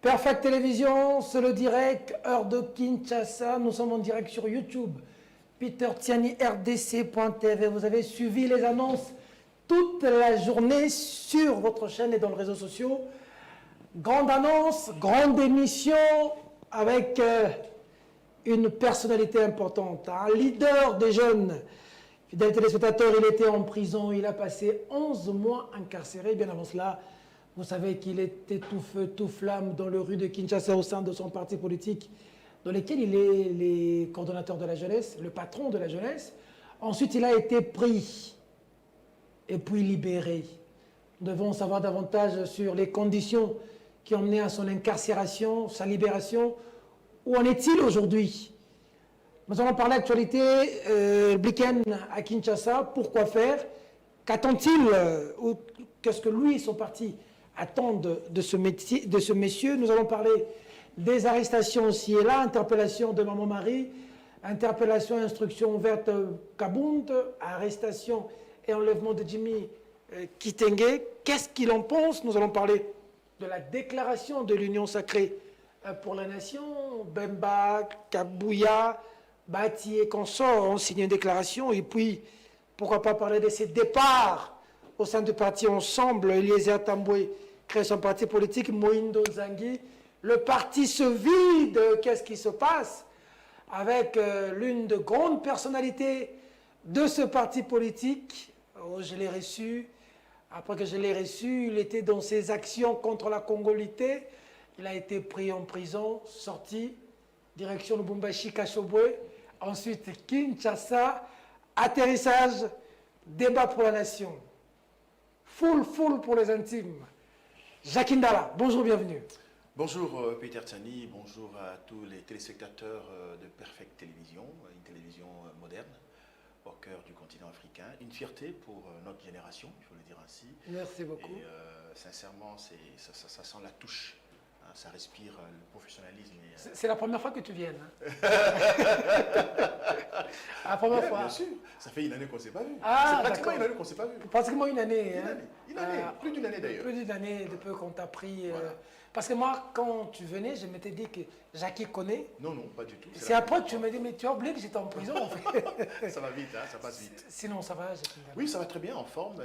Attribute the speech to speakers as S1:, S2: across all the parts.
S1: Perfect Télévision, c'est le direct, heure de Kinshasa. Nous sommes en direct sur YouTube. Peter Tiani, rdc.tv. Vous avez suivi les annonces toute la journée sur votre chaîne et dans les réseaux sociaux. Grande annonce, grande émission avec une personnalité importante, un leader des jeunes. Fidèles téléspectateurs, il était en prison, il a passé 11 mois incarcéré. Bien avant cela, vous savez qu'il était tout feu, tout flamme dans le rue de Kinshasa au sein de son parti politique, dans lequel il est le coordonnateur de la jeunesse, le patron de la jeunesse. Ensuite, il a été pris et puis libéré. Nous devons savoir davantage sur les conditions qui ont mené à son incarcération, sa libération. Où en est-il aujourd'hui? Nous allons parler d'actualité, Blicken à Kinshasa, pourquoi faire? Qu'attend-il? Qu'est-ce que lui et son parti attendent de ce métier, de ce monsieur? Nous allons parler des arrestations aussi et là, interpellation de Maman Marie, interpellation, instruction ouverte Kabound, arrestation et enlèvement de Jimmy Kitenge. Qu'est-ce qu'il en pense? Nous allons parler de la déclaration de l'Union sacrée pour la nation. Bemba, Kabouya, Bati et consorts ont signé une déclaration. Et puis, pourquoi pas parler de ses départs au sein du parti Ensemble. Eliezer Tamboué crée son parti politique, Moindo Nzangi. Le parti se vide. Qu'est-ce qui se passe avec l'une de grandes personnalités de ce parti politique? Oh, je l'ai reçu. Après que je l'ai reçu, il était dans ses actions contre la congolité. Il a été pris en prison, sorti, direction Lubumbashi, Kashobwe. Ensuite, Kinshasa, atterrissage, débat pour la nation. Full pour les intimes. Jacques Ndala, bonjour, bienvenue.
S2: Bonjour Peter Tiani, bonjour à tous les téléspectateurs de Perfect Télévision, une télévision moderne au cœur du continent africain. Une fierté pour notre génération, il faut le dire ainsi.
S1: Merci beaucoup.
S2: Et sincèrement, ça sent la touche. Ça respire le professionnalisme.
S1: C'est la première fois que tu viennes. Hein. La première fois.
S2: Bien sûr. Ça fait une année qu'on ne s'est pas vu.
S1: Ah,
S2: c'est pratiquement une année qu'on ne s'est pas vu.
S1: Pratiquement une année.
S2: Une année. Plus d'une année d'ailleurs.
S1: Plus d'une année depuis qu'on t'a pris. Voilà. Parce que moi, quand tu venais, je m'étais dit que Jackie connaît.
S2: Non, pas du tout.
S1: C'est après que tu me dis, mais tu as oublié que j'étais en prison en fait.
S2: Ça va vite, hein, ça passe vite.
S1: Sinon, ça va, Jackie?
S2: Oui, ça va très bien, en forme.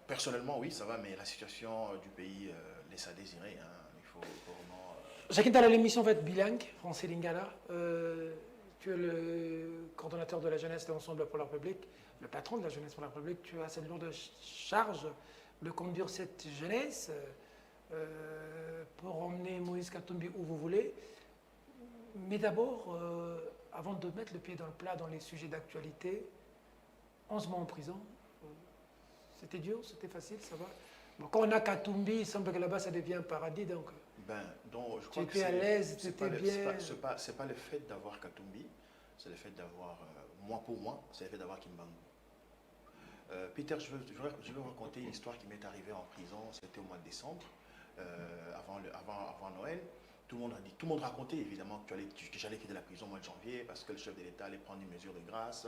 S2: Personnellement, oui, ça va, mais la situation du pays laisse à désirer. Hein. Il faut vraiment...
S1: Jacques Ndala, l'émission va être bilingue, français lingala. Tu es le coordonnateur de la jeunesse de l'Ensemble pour la République, le patron de la jeunesse pour la République. Tu as cette lourde charge de conduire cette jeunesse pour emmener Moïse Katumbi où vous voulez. Mais d'abord, avant de mettre le pied dans le plat dans les sujets d'actualité, 11 mois en prison, c'était dur, c'était facile, ça va? Bon, quand on a Katumbi, il semble que là-bas ça devient un paradis, donc
S2: je crois
S1: tu étais à l'aise, tu étais bien.
S2: C'est pas le fait d'avoir Katumbi, c'est le fait d'avoir, pour moi, c'est le fait d'avoir Kimbangu. Peter, je veux raconter une histoire qui m'est arrivée en prison, c'était au mois de décembre, avant Noël. Tout le monde racontait évidemment que j'allais quitter la prison au mois de janvier parce que le chef de l'État allait prendre une mesure de grâce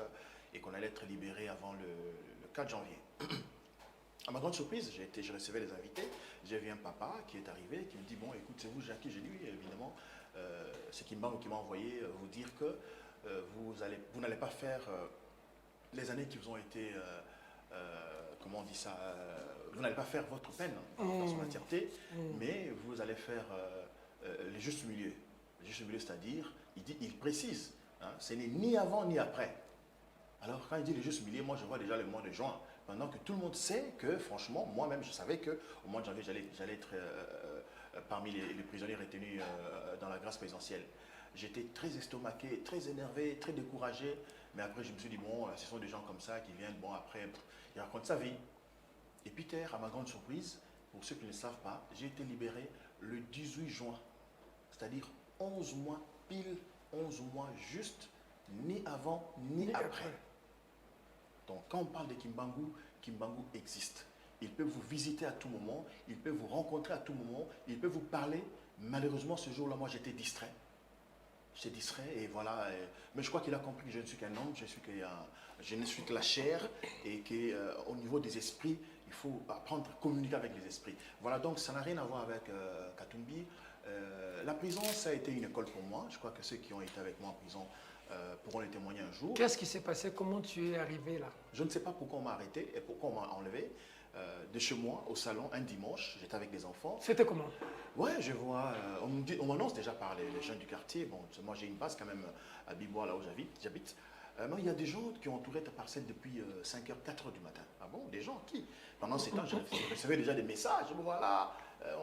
S2: et qu'on allait être libéré avant le 4 janvier. À ma grande surprise, je recevais les invités, j'ai vu un papa qui est arrivé, qui me dit, bon, écoute, c'est vous, Jackie? J'ai dit, oui, évidemment, c'est Kimbangu qui m'a envoyé vous dire que vous n'allez pas faire les années qui vous ont été, comment on dit ça, vous n'allez pas faire votre peine dans son entièreté, mais vous allez faire le juste milieu. Le juste milieu, c'est-à-dire, il précise, hein, ce n'est ni avant ni après. Alors, quand il dit le juste milieu, moi, je vois déjà le mois de juin. Pendant que tout le monde sait que, franchement, moi-même, je savais qu'au mois de janvier, j'allais être parmi les prisonniers retenus dans la grâce présidentielle. J'étais très estomaqué, très énervé, très découragé. Mais après, je me suis dit, bon, ce sont des gens comme ça qui viennent, bon, après, ils racontent sa vie. Et Peter, à ma grande surprise, pour ceux qui ne le savent pas, j'ai été libéré le 18 juin. C'est-à-dire 11 mois, pile 11 mois juste, ni avant, ni après. Donc, quand on parle de Kimbangu, Kimbangu existe. Il peut vous visiter à tout moment, il peut vous rencontrer à tout moment, il peut vous parler. Malheureusement, ce jour-là, moi, j'étais distrait. J'étais distrait et voilà. Mais je crois qu'il a compris que je ne suis qu'un homme, je ne suis que la chair et qu'au niveau des esprits, il faut apprendre à communiquer avec les esprits. Voilà, donc ça n'a rien à voir avec La prison, ça a été une école pour moi. Je crois que ceux qui ont été avec moi en prison pourront le témoigner un jour.
S1: Qu'est-ce qui s'est passé? Comment tu es arrivé là?
S2: Je ne sais pas pourquoi on m'a arrêté et pourquoi on m'a enlevé. De chez moi au salon un dimanche, j'étais avec des enfants.
S1: C'était comment?
S2: Ouais, je vois, on m'annonce déjà par les jeunes du quartier. Bon, moi j'ai une base quand même à Bibois, là où j'habite. Mais il y a des gens qui ont entouré ta parcelle depuis 5h, 4h du matin. Ah bon, des gens qui? Pendant ces temps, je recevais déjà des messages. Bon, voilà,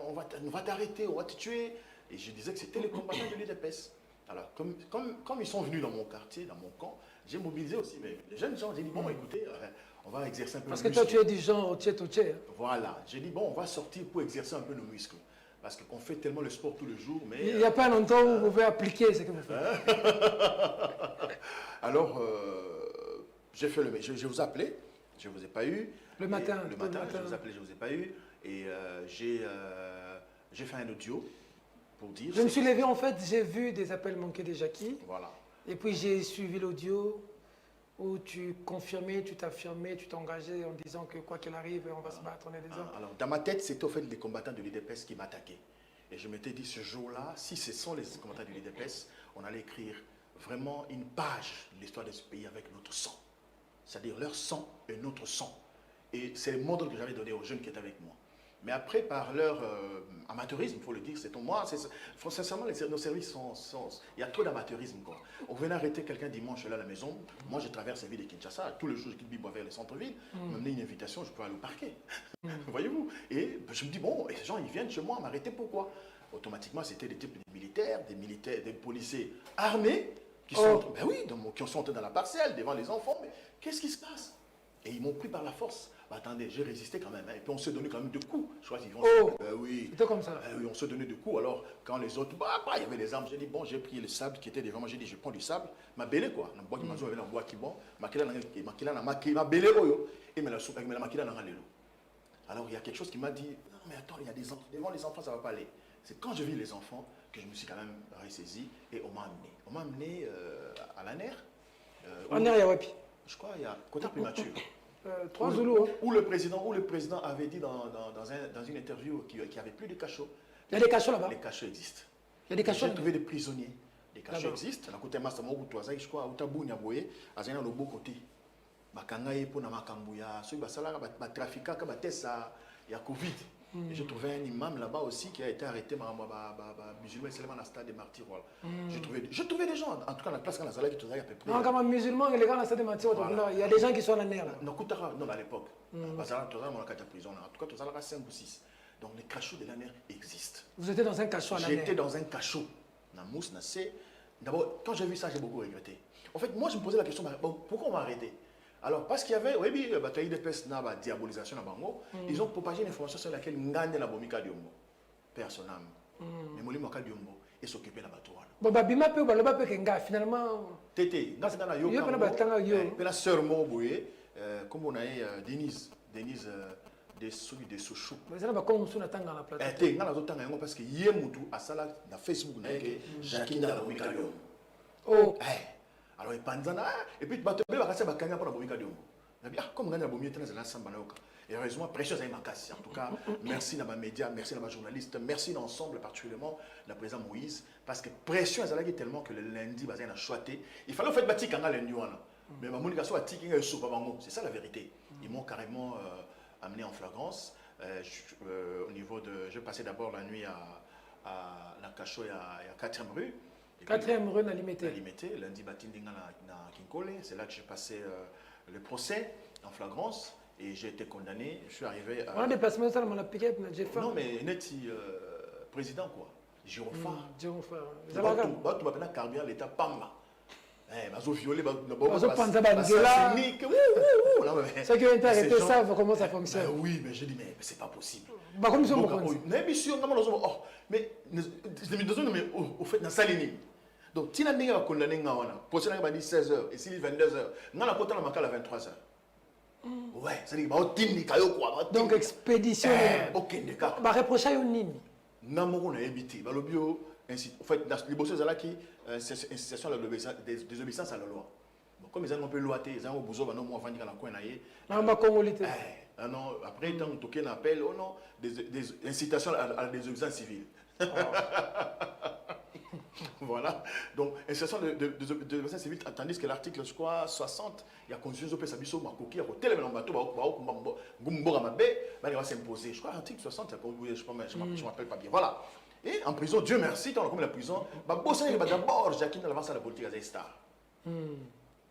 S2: on va t'arrêter, on va te tuer. Et je disais que c'était les combattants de l'UDPS. Alors, comme ils sont venus dans mon quartier, dans mon camp, j'ai mobilisé aussi mais les jeunes gens. J'ai dit, bon, écoutez, on va exercer un peu
S1: Parce
S2: nos
S1: que toi,
S2: muscles.
S1: tu es du genre au tchè.
S2: Voilà, j'ai dit, bon, on va sortir pour exercer un peu nos muscles. Parce qu'on fait tellement le sport tout le jour, mais...
S1: Il n'y a pas longtemps où vous pouvez appliquer ce que vous faites.
S2: Alors, j'ai fait je vous appelais, je ne vous ai pas eu.
S1: Le matin.
S2: Le matin, je vous appelais, je ne vous ai pas eu. Et j'ai fait un audio pour dire...
S1: Je me suis levé, en fait, j'ai vu des appels manqués de Jackie.
S2: Voilà.
S1: Et puis j'ai suivi l'audio où tu confirmais, tu t'affirmais, tu t'engageais en disant que quoi qu'il arrive, on va se battre, on est des hommes.
S2: Alors, dans ma tête, c'était au fait les combattants de l'UDPS qui m'attaquaient. Et je m'étais dit, ce jour-là, si ce sont les combattants de l'UDPS, on allait écrire vraiment une page de l'histoire de ce pays avec notre sang. C'est-à-dire leur sang et notre sang. Et c'est le modèle que j'avais donné aux jeunes qui étaient avec moi. Mais après, par leur amateurisme, il faut le dire, c'est moi. Sincèrement, nos services il y a trop d'amateurisme. On venait arrêter quelqu'un dimanche là à la maison. Moi, je traverse la ville de Kinshasa. Tous les jours, je quitte Bibois vers le centre-ville. M'amener une invitation, je peux aller au parquet. Voyez-vous? Et je me dis, bon, et ces gens, ils viennent chez moi m'arrêter, pourquoi? Automatiquement, c'était des types de militaires, des policiers armés qui sont, ben oui, qui sont entrés dans la parcelle devant les enfants. Mais qu'est-ce qui se passe? Et ils m'ont pris par la force. Bah, attendez, j'ai résisté quand même. Hein. Et puis on s'est donné quand même 2 coups. Je crois qu'ils vont. Oui.
S1: C'était comme ça.
S2: Oui, on s'est donné 2 coups. Alors, quand les autres, il y avait les armes. J'ai dit, bon, j'ai pris le sable qui était devant moi. J'ai dit, je prends du sable. Ma belle quoi. La boîte qui m'a joué, la boîte qui bon. Ma belle et me la soupe avec la maquille dans l'eau. Alors, il y a quelque chose qui m'a dit, non, mais attends, il y a des enfants. Devant les enfants, ça ne va pas aller. C'est quand je vis les enfants que je me suis quand même ressaisi et on m'a amené. On m'a amené à la NER.
S1: En NER, il y a Wapi.
S2: Je crois, il y a côté primature.
S1: 3 Zoulous. Hein.
S2: Où le président avait dit dans une interview qu'il n'y avait plus de cachots.
S1: Il y a des cachots là-bas.
S2: Les cachots existent.
S1: Il y a des cachots.
S2: J'ai trouvé des prisonniers. Les cachots existent. La côté Massa Mobu Toaza, je crois, Otabu Nyaboye, à Zana le beau côté. Bakangaye pour Namakambuya, ceux qui sont trafiquants, il y a Covid. J'ai trouvé un imam là-bas aussi qui a été arrêté par musulman seulement dans le stade des martyrs. J'ai trouvé des gens, en tout cas dans la place quand la qui à peu près.
S1: Non, comme un musulman, il est dans le stade des martyrs, il y a des gens qui sont en NER là.
S2: Non, à l'époque. Parce que prison, en tout cas, tout ça là 5 ou 6. Donc les cachots de la NER existent.
S1: Vous étiez dans un cachot à la NER?
S2: J'étais dans un cachot. D'abord, quand j'ai vu ça, j'ai beaucoup regretté. En fait, moi, je me posais la question, pourquoi on m'a arrêté? Alors, parce qu'il y avait, oui, la bataille de peste, la diabolisation, ils ont propagé une information sur laquelle Ngane la bomika diombo. Personne. Mais Moli Moka diombo et s'occuper de la bateau.
S1: Bon, Bima peut, le bateau Kenga, finalement.
S2: Tété, dans la yo, la sœur Moboye, comme on a Denise, des Souchou.
S1: Mais ça n'a pas comme on attend dans la plateforme.
S2: Et parce que hier, à Salah, dans Facebook, Jackie la bomika diombo.
S1: Oh.
S2: Alors, et puis, tu vas passer à Kanya pour la bomika diombo. Comme on a la bomika, c'est la sambanaoka. Et heureusement, précieux à ma casse. En tout cas, merci à ma média, merci à ma journaliste, merci d'ensemble, particulièrement la présidente Moïse, parce que pression est tellement que le lundi, il a choisi. Il fallait faire bâtir quand le lundi. Mais ma monica soit tique et soupe c'est ça la vérité. Ils m'ont carrément amené en flagrance. Au niveau de. Je passais d'abord la nuit à la Cachot et à 4e rue.
S1: 4e rue, Nalimete.
S2: Lundi, Batindinga na Kinkole. C'est là que j'ai passé le procès en flagrance. Et j'ai été condamné, je suis arrivé à...
S1: On a des placements, ça, on a piqué, j'ai fait.
S2: Non, mais Neti, président, quoi. Girofard.
S1: Girofard.
S2: Tu m'appelles Carbian, l'État Pamba. Ils ont violé,
S1: ils ont pensé à Bangela. Ceux qui ont été arrêtés savent comment ça fonctionne.
S2: Oui, mais j'ai dit, mais c'est pas possible.
S1: Comme ils sont
S2: mais sûr, mais au fait, dans Salini. Donc, si on a condamné, procès a dit 16h, et si 22h, on a côté à 23h. Ouais, c'est-à-dire que
S1: donc expédition.
S2: Ok, d'accord.
S1: Bah reprocher au nini.
S2: Namoro na évité. Bah le bio, ainsi. En fait, les bosses là qui, c'est une situation de désobéissance à la loi. Bon, comme ils ont un peu loité, ils ont besoin de nous vendre dans la coin naïe.
S1: Non, ma congolité.
S2: Non, après tant toqué un appel, oh non, des incitations à la désobéissance civile. Voilà. Donc, institution de défense civile, tandis que l'article, je crois, 60, il y a constitution de Sabiso, Makoki, il y a tel bateau, il va s'imposer. Je crois l'article 60, je ne m'appelle pas bien. Voilà. Et en prison, Dieu merci, dans la prison, d'abord, Jacqueline avance à la politique à star.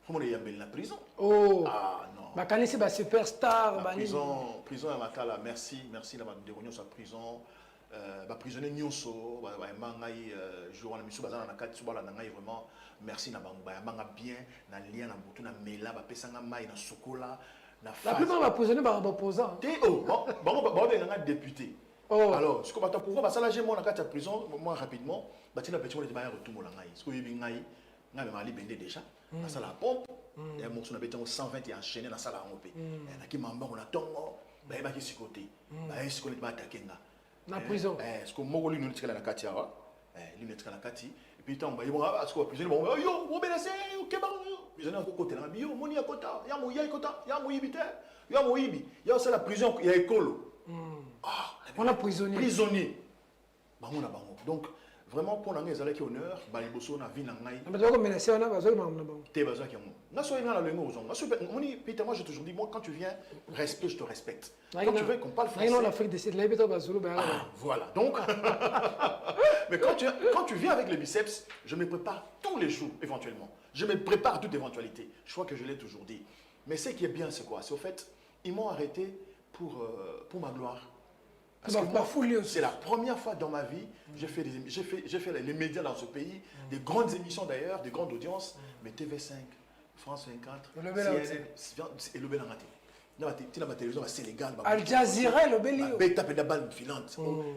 S2: Comment il y a la prison?
S1: Oh.
S2: Ah non.
S1: Bah, quand c'est superstar.
S2: La prison à Matala, merci d'avoir déroulé sa prison. Prisonnier nyonso mangai jour na miso bazana na kati subala na ngai vraiment merci na bango ba manga bien na lien na butu na mela ba pesanga mai na sokola na
S1: la plupart va prisonnier ba opposant
S2: te oh ba nga député.
S1: Oh.
S2: Alors ce que ba ta pouvoir ba sala j'ai mon na kati prison moi rapidement ba tina petit mo de ba retour la ngai ce que yebi ngai ngai ma li bende déjà ba sala pompe et mon son na 120 et enchaîné na sala ngopé na ki mamba on a tongo ba ba ki sikoté ba sikoté ba takenga
S1: na prison.
S2: Est-ce que moi lui nous tika na kati awa lui tika na kati et puis tant ba yo parce que prisonnier bon yo wo benese o ke ba prisonnier ko côté na bio moni akota ya mo ya kota ya mo yibite ya mo yibi ya c'est la prison ya écolo
S1: on a prisonnier
S2: bango na bango donc vraiment pour nanga ezalaki honneur ba liboso na vie na ngai
S1: mais donc menacer on a besoin de bango
S2: te besoin ki na so ina la lengo ozonga so moni Peter moi j'ai toujours dit moi quand tu viens respect je te respecte quand tu veux qu'on parle français
S1: non l'Afrique du Sud là beto bazulu ba
S2: voilà donc mais quand tu viens avec les biceps je me prépare tous les jours éventuellement je me prépare toute éventualité je crois que je l'ai toujours dit mais ce qui est bien c'est quoi c'est au fait ils m'ont arrêté pour ma gloire. Parce que moi, c'est la première fois dans ma vie, j'ai fait les médias dans ce pays, des grandes émissions d'ailleurs, des grandes audiences, mais TV5, France 24, CNN, et le Bélangaté. Tu as ma télévision au Sénégal,
S1: Al Jazeera, le Bélio.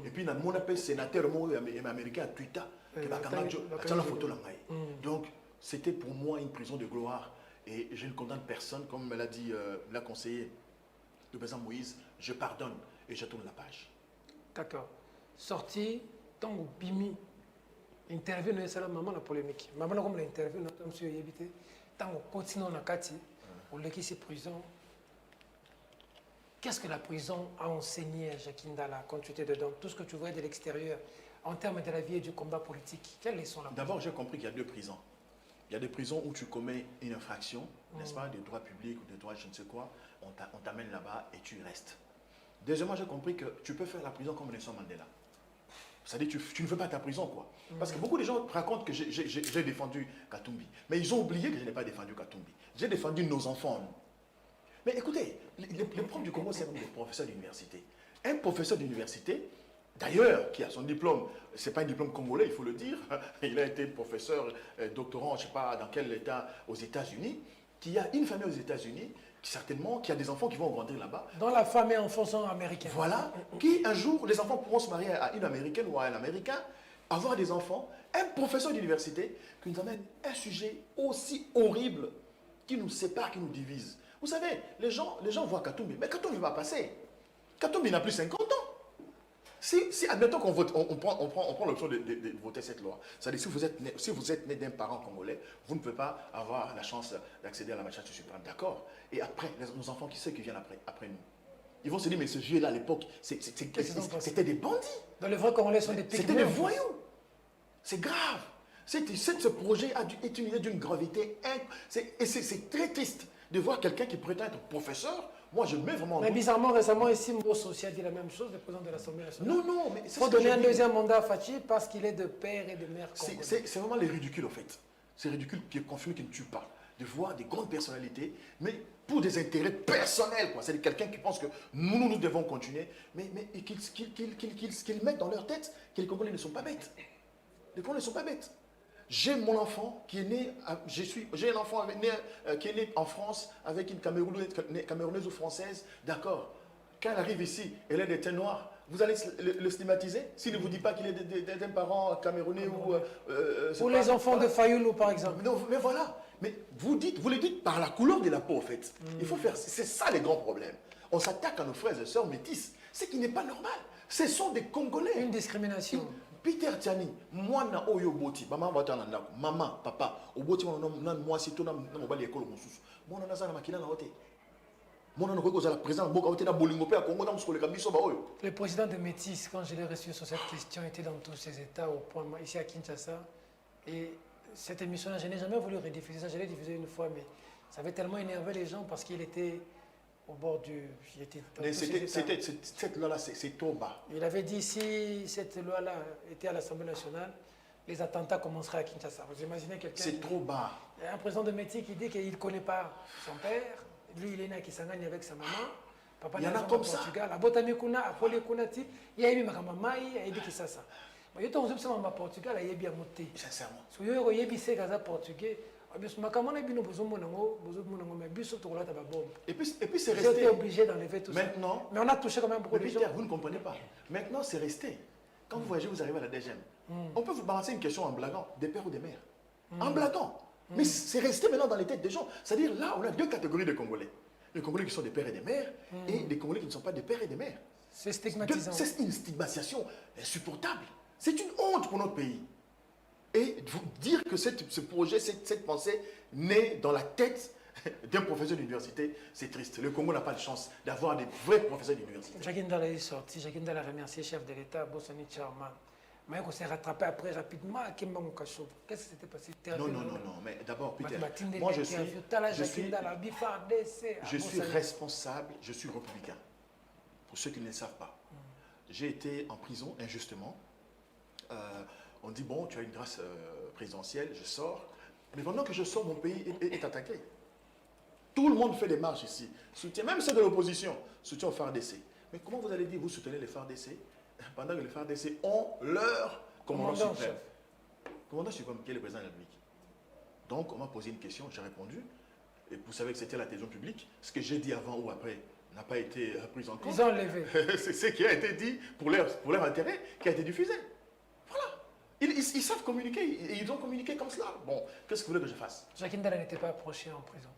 S2: Et puis, mon appel sénateur américain à Twitter, qui a la photo là. Donc, c'était pour moi une prison de gloire. Et je ne condamne personne, comme me l'a dit la conseillère de président Moïse, je pardonne et je tourne la page.
S1: D'accord. Sorti, tant que Bimi, interview, nous sommes maman la polémique. Maman comme l'interview, nous sommes sur Yébité, tant qu'on continue en Akati, on l'équipe ces prisons. Qu'est-ce que la prison a enseigné à Jacques Ndala quand tu étais dedans? Tout ce que tu vois de l'extérieur, en termes de la vie et du combat politique, quelles leçons là?
S2: D'abord, j'ai compris qu'il y a deux prisons. Il y a des prisons où tu commets une infraction, n'est-ce pas, des droits publics ou des droits je ne sais quoi, on t'amène là-bas et tu y restes. Deuxièmement, j'ai compris que tu peux faire la prison comme Nelson Mandela. C'est-à-dire tu ne fais pas ta prison, quoi. Parce que beaucoup de gens racontent que j'ai défendu Katumbi. Mais ils ont oublié que je n'ai pas défendu Katumbi. J'ai défendu nos enfants. Mais écoutez, les profs du Congo, c'est des professeurs d'université. Un professeur d'université, d'ailleurs, qui a son diplôme, ce n'est pas un diplôme congolais, il faut le dire. Il a été professeur, doctorant, je ne sais pas dans quel état, aux États-Unis, qui a une famille aux États-Unis, certainement, qui a des enfants qui vont grandir là-bas.
S1: Dans la famille enfants sont américains.
S2: Voilà, qui un jour, les enfants pourront se marier à une américaine ou à un américain, avoir des enfants, un professeur d'université qui nous amène un sujet aussi horrible qui nous sépare, qui nous divise. Vous savez, les gens voient Katumbi, mais Katumbi va passer. Katumbi n'a plus 50 ans. Si admettons qu'on vote, on prend l'option de voter cette loi. C'est-à-dire si vous êtes né d'un parent congolais, vous ne pouvez pas avoir la chance d'accéder à la magistrature suprême. D'accord. Et après, nos enfants, qui viennent après nous? Ils vont se dire, mais ce vieux-là à l'époque, c'était des bandits.
S1: Dans les vrais Congolais sont des pygmées.
S2: C'était des voyous. C'est grave. Ce projet est une idée d'une gravité. Et c'est très triste de voir quelqu'un qui prétend être professeur. Moi, je mets vraiment...
S1: Mais bizarrement, récemment, ici, Mbo Social dit la même chose, le président de l'Assemblée nationale.
S2: Non, mais...
S1: Il faut donner un deuxième mandat à Fachi parce qu'il est de père et de mère congolais.
S2: C'est vraiment les ridicules, en fait. C'est ridicule qui est confirmé qui ne tue pas. De voir des grandes personnalités, mais pour des intérêts personnels, quoi. C'est quelqu'un qui pense que nous devons continuer, mais qu'ils mettent dans leur tête que les Congolais ne sont pas bêtes. Les Congolais ne sont pas bêtes. J'ai mon enfant qui est né, j'ai un enfant qui est né en France avec une Camerounaise ou française, d'accord. Quand elle arrive ici, elle est des teints noirs, vous allez le stigmatiser s'il ne vous dit pas qu'il est d'un parent camerounais ou
S1: les enfants de Fayoulou, par exemple.
S2: Non, mais voilà. Mais vous les dites par la couleur de la peau, en fait. Il faut faire, c'est ça les grands problèmes. On s'attaque à nos frères et sœurs métis, ce qui n'est pas normal. Ce sont des Congolais.
S1: Une discrimination.
S2: Peter Tiani, moi na oyo boti, maman papa, oboti moi si to na mobali ekolo mosusu. Moi na za na makila na hote. Moi na ko za la président boka hote na bolingo pe Congo na musolo kabiso ba oyo.
S1: Le président de Métis, quand je l'ai reçu sur cette question, était dans tous ses états au point ici à Kinshasa. Et cette émission-là, je n'ai jamais voulu rediffuser ça, je l'ai diffusé une fois, mais ça avait tellement énervé les gens parce qu'il était au bord du... Il était
S2: Mais cette loi-là, c'est trop bas.
S1: Il avait dit si cette loi-là était à l'Assemblée nationale, les attentats commenceraient à Kinshasa. Vous imaginez quelqu'un...
S2: C'est trop bas.
S1: Il y a un président de métier qui dit qu'il ne connaît pas son père. Lui, il est né à Kisangani avec sa maman. Papa
S2: Il y en a
S1: au
S2: comme ça.
S1: Portugal. Abotami kuna, Apolé kunati. Il y a eu ma maman, il y a eu Kisasa. Mais il y a eu au Portugal, il y a eu bien monté.
S2: Sincèrement.
S1: Si vous avez eu un portugais,
S2: Et puis c'est
S1: ils ont été
S2: resté.
S1: obligés d'enlever tout
S2: Maintenant,
S1: ça. Mais on a touché quand même beaucoup de
S2: mais
S1: gens.
S2: Peter, vous ne comprenez pas. Maintenant, c'est resté. Quand vous voyagez, vous arrivez à la DGM. On peut vous balancer une question en blaguant, des pères ou des mères. En blaguant. Mais c'est resté maintenant dans les têtes des gens. C'est-à-dire, là, on a deux catégories de Congolais. Les Congolais qui sont des pères et des mères, et les Congolais qui ne sont pas des pères et des mères.
S1: C'est stigmatisant.
S2: C'est une stigmatisation insupportable. C'est une honte pour notre pays. Et vous dire que ce projet, cette pensée naît dans la tête d'un professeur d'université, c'est triste. Le Congo n'a pas de chance d'avoir des vrais professeurs d'université.
S1: Jacques Ndala est sorti, Jacques Ndala a remercié le chef de l'État, Bossani Charman. Mais on s'est rattrapé après rapidement à Kimba Mukasho. Qu'est-ce qui s'était passé?
S2: Non, mais d'abord, Peter, moi je suis responsable, je suis républicain. Pour ceux qui ne le savent pas. J'ai été en prison injustement. On dit, bon, tu as une grâce présidentielle, je sors. Mais pendant que je sors, mon pays est attaqué. Tout le monde fait des marches ici. Soutien, même ceux de l'opposition, soutien au FARDC. Mais comment vous allez dire, vous soutenez les FARDC pendant que les FARDC ont leur commandant suprême? Commandant suprême, qui est le président de la République. Donc, on m'a posé une question, j'ai répondu. Et vous savez que c'était la télévision publique. Ce que j'ai dit avant ou après n'a pas été pris en compte.
S1: Ils ont enlevé.
S2: C'est ce qui a été dit pour leur intérêt, qui a été diffusé. Voilà. Ils savent communiquer, et ils ont communiqué comme cela. Bon, qu'est-ce que vous voulez que je fasse?
S1: Jacques Ndala n'était pas approché en prison.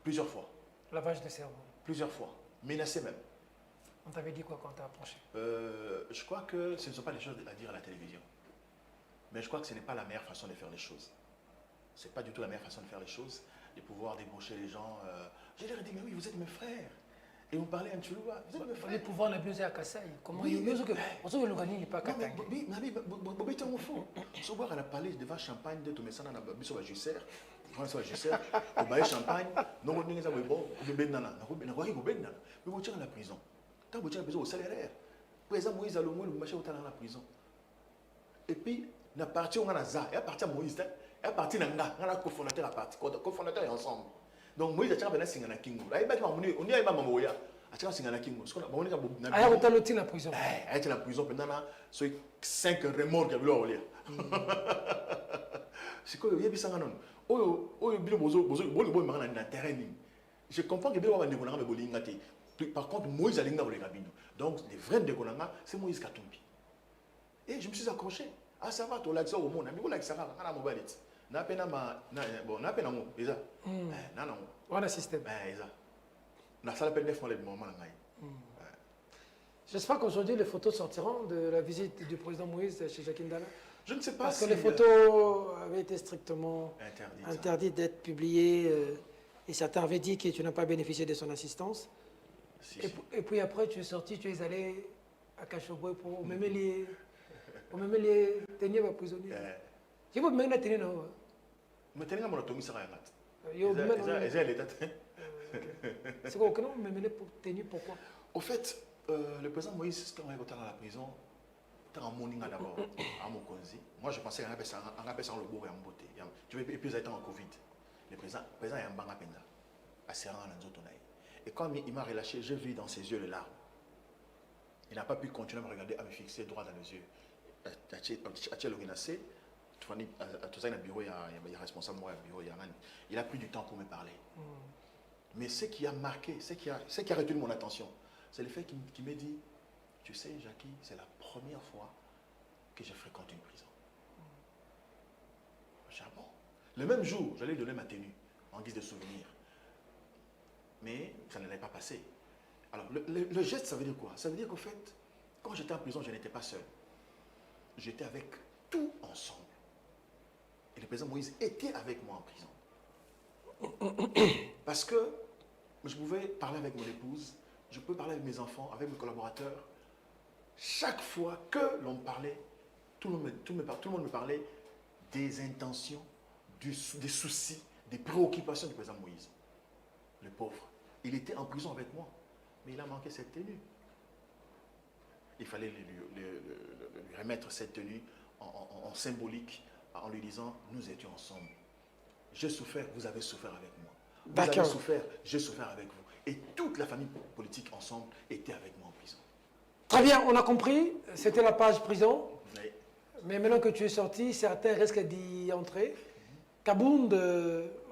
S2: Plusieurs fois.
S1: Lavage de cerveau.
S2: Plusieurs fois. Menacé même.
S1: On t'avait dit quoi quand t'as approché?
S2: Je crois que ce ne sont pas les choses à dire à la télévision. Mais je crois que ce n'est pas la meilleure façon de faire les choses. Ce n'est pas du tout la meilleure façon de faire les choses, de pouvoir débaucher les gens. Je leur ai dit, mais oui, vous êtes mes frères. Et on parlait un petit peu, vous êtes mes frères.
S1: Les pouvoirs n'abusent à Kassai. Comment
S2: Oui,
S1: ils ont que le Ghani n'est pas Katangé.
S2: Mais Bobé était au fond. Si on a parlé devant champagne, de tout ça, on a mis sur la jussère. On a jussère, on a champagne. Non, on a dit, bon, on a dit, mais vous tirez à la prison. Quand vous tirez à la prison, au salaire. Par exemple, Moïse a le moins, le machin, au la prison. Et puis, on a parti au Ghana, et à partir de Moïse, et à partir de Nga, on a cofondateur à partir, cofondateur est ensemble. Donc, Moïse a tiré à Singana Kingo. Là, il on y a un Mamoya. A tiré à Singana Kingo.
S1: Ah, il y a la prison.
S2: Il y a la prison, pendant 5 remords qui ont été c'est quoi, il y a des gens je comprends que par contre, Moïse a dit donc, les vrais Ndekonanga, c'est Moïse Katumbi. Et je me suis accroché. Ah, ça va, tu l'as dit au monde. Mais vous l'avez dit, ça va, on a mobile. On a peine à bon, on a peine à moi, c'est ça.
S1: On a système.
S2: C'est ça. On a ça la peine de faire les moments.
S1: J'espère qu'aujourd'hui, les photos sortiront de la visite du président Moïse chez Jacques Ndala.
S2: Je ne sais pas
S1: Parce
S2: si...
S1: que les photos avaient été strictement interdites d'être publiées. Et certains avaient dit que tu n'as pas bénéficié de son assistance. Et puis après, tu es sorti, tu es allé à Kachoboy pour même les tenir prisonniers. Tu veux même les tenir, non?
S2: Mais tenir mon autonomie, ça va
S1: être. C'est quoi, non? Mais pour tenir, pourquoi?
S2: Au fait, le président Moïse, quand on est dans la prison, en morning d'abord, à Mokonzi. Moi, je pensais qu'on appelle ça le beau et en beauté. Tu veux, et puis, ils étaient en Covid. Le président est en banga penda. À Serran, et quand il m'a relâché, j'ai vu dans ses yeux les larmes. Il n'a pas pu continuer à me regarder, à me fixer droit dans les yeux. Il a pris du temps pour me parler. Mais ce qui a marqué, ce qui a retenu mon attention, c'est le fait qu'il m'a dit, tu sais, Jackie, c'est la première fois que je fréquente une prison. Bon. Le même jour, j'allais donner ma tenue en guise de souvenir. Mais ça ne l'est pas passé. Alors, le geste, ça veut dire quoi? Ça veut dire qu'au fait, quand j'étais en prison, je n'étais pas seul. J'étais avec tout ensemble. Et le président Moïse était avec moi en prison. Parce que je pouvais parler avec mon épouse, je peux parler avec mes enfants, avec mes collaborateurs. Chaque fois que l'on me parlait, tout le monde me parlait des intentions, des soucis, des préoccupations du président Moïse. Le pauvre. Il était en prison avec moi, mais il a manqué cette tenue. Il fallait lui remettre cette tenue en symbolique, en lui disant, nous étions ensemble. J'ai souffert, vous avez souffert avec moi. Vous avez souffert, j'ai souffert avec vous. Et toute la famille politique ensemble était avec moi en prison.
S1: Très bien, on a compris. C'était la page prison.
S2: Oui.
S1: Mais maintenant que tu es sorti, certains risquent d'y entrer. Kabound,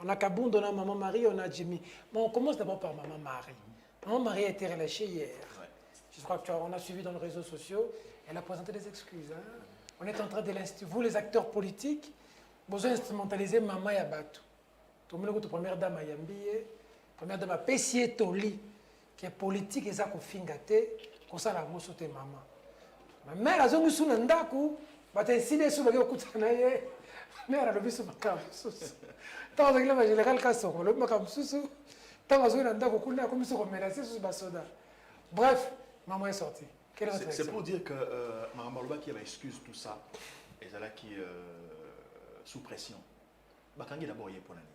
S1: on a Kabound, on a Maman Marie, on a Jimmy. Bon, on commence d'abord par Maman Marie. Maman Marie a été relâchée hier.
S2: Ouais.
S1: Je crois qu'on a suivi dans les réseaux sociaux. Elle a présenté des excuses. Hein. On est en train de l'instituer. Vous, les acteurs politiques, vous instrumentalisez Maman Yabatou. Tout le monde, première dame à Yambiye, première dame à Pessier Toli, qui est politique et ça qu'on fingate, qu'on s'en a moussouté maman. Ma mère a zongu sous nandaku, bah t'es si les sous bagay au koutanaye, mère a levé sous ma cam sous. Tant que le général Kassoko, le makam sous, tant que nandaku kuna comme sous menacé sous basoda. Bref, maman est sortie. Quelle est votre réaction?
S2: C'est pour dire que Mme Maloba qui avait excuse tout ça, et là qui sous pression. Bakangi d'abord y est pour l'année.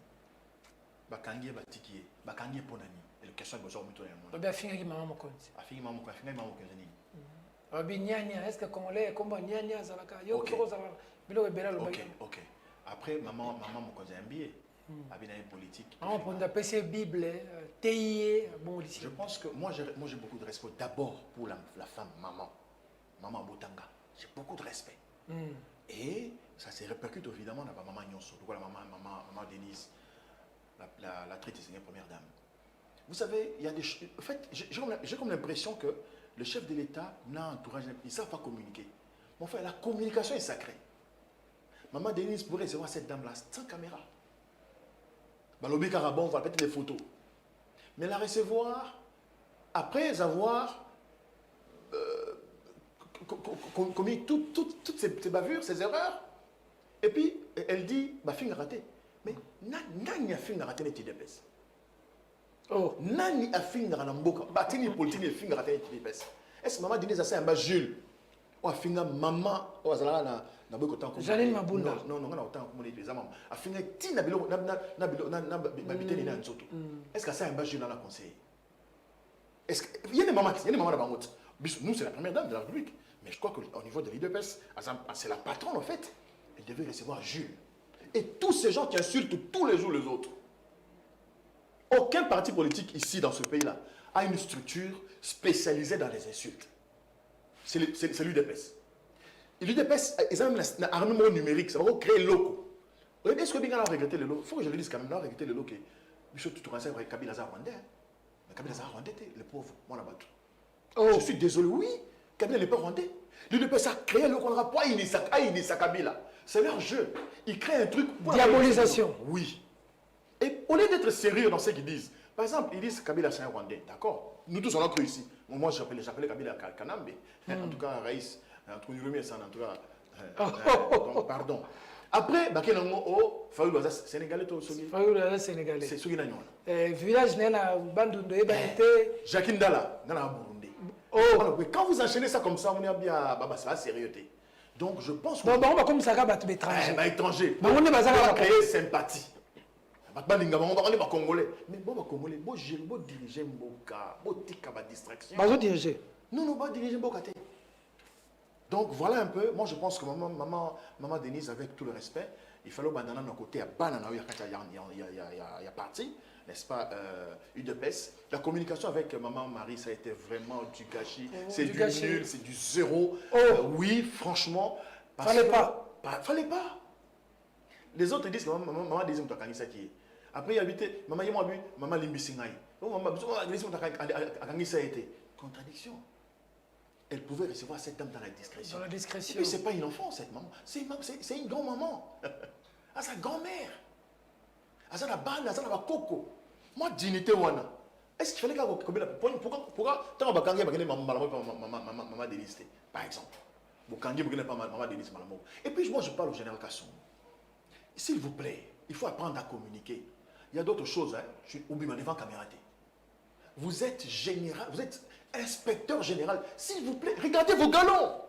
S2: Bakangi batiki, bakangi pour l'année. Et la question est besoin de tourner.
S1: Bien fini maman mon compte.
S2: A fini maman quoi, fini maman quoi.
S1: Abi nyanya, est-ce que congolais comment nyanya zalaka? Yo
S2: Ok.
S1: koko zalaka. Bilo ebela lo
S2: Ok,
S1: bagay.
S2: ok. Après maman mon cousin MBA, avait une politique.
S1: Maman pour nous PC Bible, TIE, bon ici.
S2: Je pense que moi j'ai beaucoup de respect d'abord pour la femme maman, maman Botanga. J'ai beaucoup de respect. Et ça se répercute évidemment dans la maman Nyonso, la maman Denise, la traite des première dame. Vous savez, il y a des choses. En fait, j'ai comme l'impression que le chef de l'État n'a entourage, ils ne savent pas communiquer. Mais enfin, la communication est sacrée. Maman Denise pourrait recevoir cette dame-là sans caméra. Balobi Karabon, on va peut-être des photos. Mais la recevoir après avoir commis toutes ces bavures, ces erreurs. Et puis, elle dit, bah, fin raté. Mais, nani a fin raté les TDPS.
S1: Oh.
S2: Nani a fin raté les mboka. Batini politique et fin raté les TDPS. Est-ce que maman Denise a ça un bas Jules? Ou a fin maman, ou a zala na boy kotan ko.
S1: Janine Mabunda.
S2: Non, non, non, autant comme les amants. A fin ti na bilo na babité ni na nzoto. Est-ce que ça un bas Jules dans la conseil? Est-ce que il y a des mamans dans Bangout. Nous c'est la première dame de la République. Mais je crois qu'au niveau de l'IDPS, c'est la patronne en fait. Elle devait recevoir Jules. Et tous ces gens qui insultent tous les jours les autres. Aucun parti politique ici dans ce pays-là a une structure spécialisée dans les insultes. C'est l'UDPS. Et l'UDPS, ils ont même un armement numérique, ça va créer loco. Est-ce que bien regretter le lot? Il faut que je le dise quand même, là, regretter le lot que M. Toutouransé avec Kabila Rwandais. Mais Kabila Rwandais, le pauvre, moi là-bas. Oh. Je suis désolé, oui, Kabila n'est pas rwandais. L'UDPS a créé le qu'on n'aura pas Inissa Kabila. C'est leur jeu. Ils créent un truc pour
S1: diabolisation.
S2: Oui. Et au lieu d'être sérieux dans ce qu'ils disent, par exemple, ils disent Kabila c'est un Rwandais, d'accord? Nous tous on a cru ici. Moi j'appelais Kabila Kanambe. En tout cas, Raïs, entre nous et ça, en tout cas. Donc, pardon. Après, Fayoul Baza Sénégalais,
S1: Fayoul Baza Sénégalais.
S2: C'est ce qu'il a.
S1: Village Nena Bandunde,
S2: Jacques Ndala, Nana Burundi. Oh, quand vous enchaînez ça comme ça, on est bien, c'est la sérieuxté. Donc je pense que.
S1: Non, on va comme ça, étranger.
S2: Étranger. On va créer sympathie. On va Congolais. Mais bon, Congolais, bon diriger Mboka, bon tika ba distraction.
S1: Bon diriger.
S2: Non, non, pas diriger Mboka. Donc voilà un peu. Moi je pense que maman Denise, avec tout le respect, il fallait banana d'un côté à banana, il y a parti, n'est-ce pas, UDPS. La communication avec maman Marie, ça a été vraiment du gâchis. C'est du nul, c'est du zéro. Oui, franchement.
S1: Fallait pas.
S2: Fallait pas. Les autres disent que maman disait que tu as qui. Après, il y a habité, maman Limbisingaï. Maman a été. Contradiction. Elle pouvait recevoir cette dame dans la discrétion.
S1: Dans la discrétion.
S2: Et puis, ce n'est pas une enfant, cette maman. C'est une grand-maman. À sa grand-mère. À sa bande, à sa coco. Moi, dignité, wana. Est-ce qu'il fallait que pourquoi tant que Bakangi a maman Denise, par exemple. Bakangi a pas maman Denise. Et puis, moi, je parle au général Kasson. S'il vous plaît, il faut apprendre à communiquer. Il y a d'autres choses, hein. Je suis oublié devant la caméra. Vous êtes général, vous êtes inspecteur général. S'il vous plaît, regardez vos galons.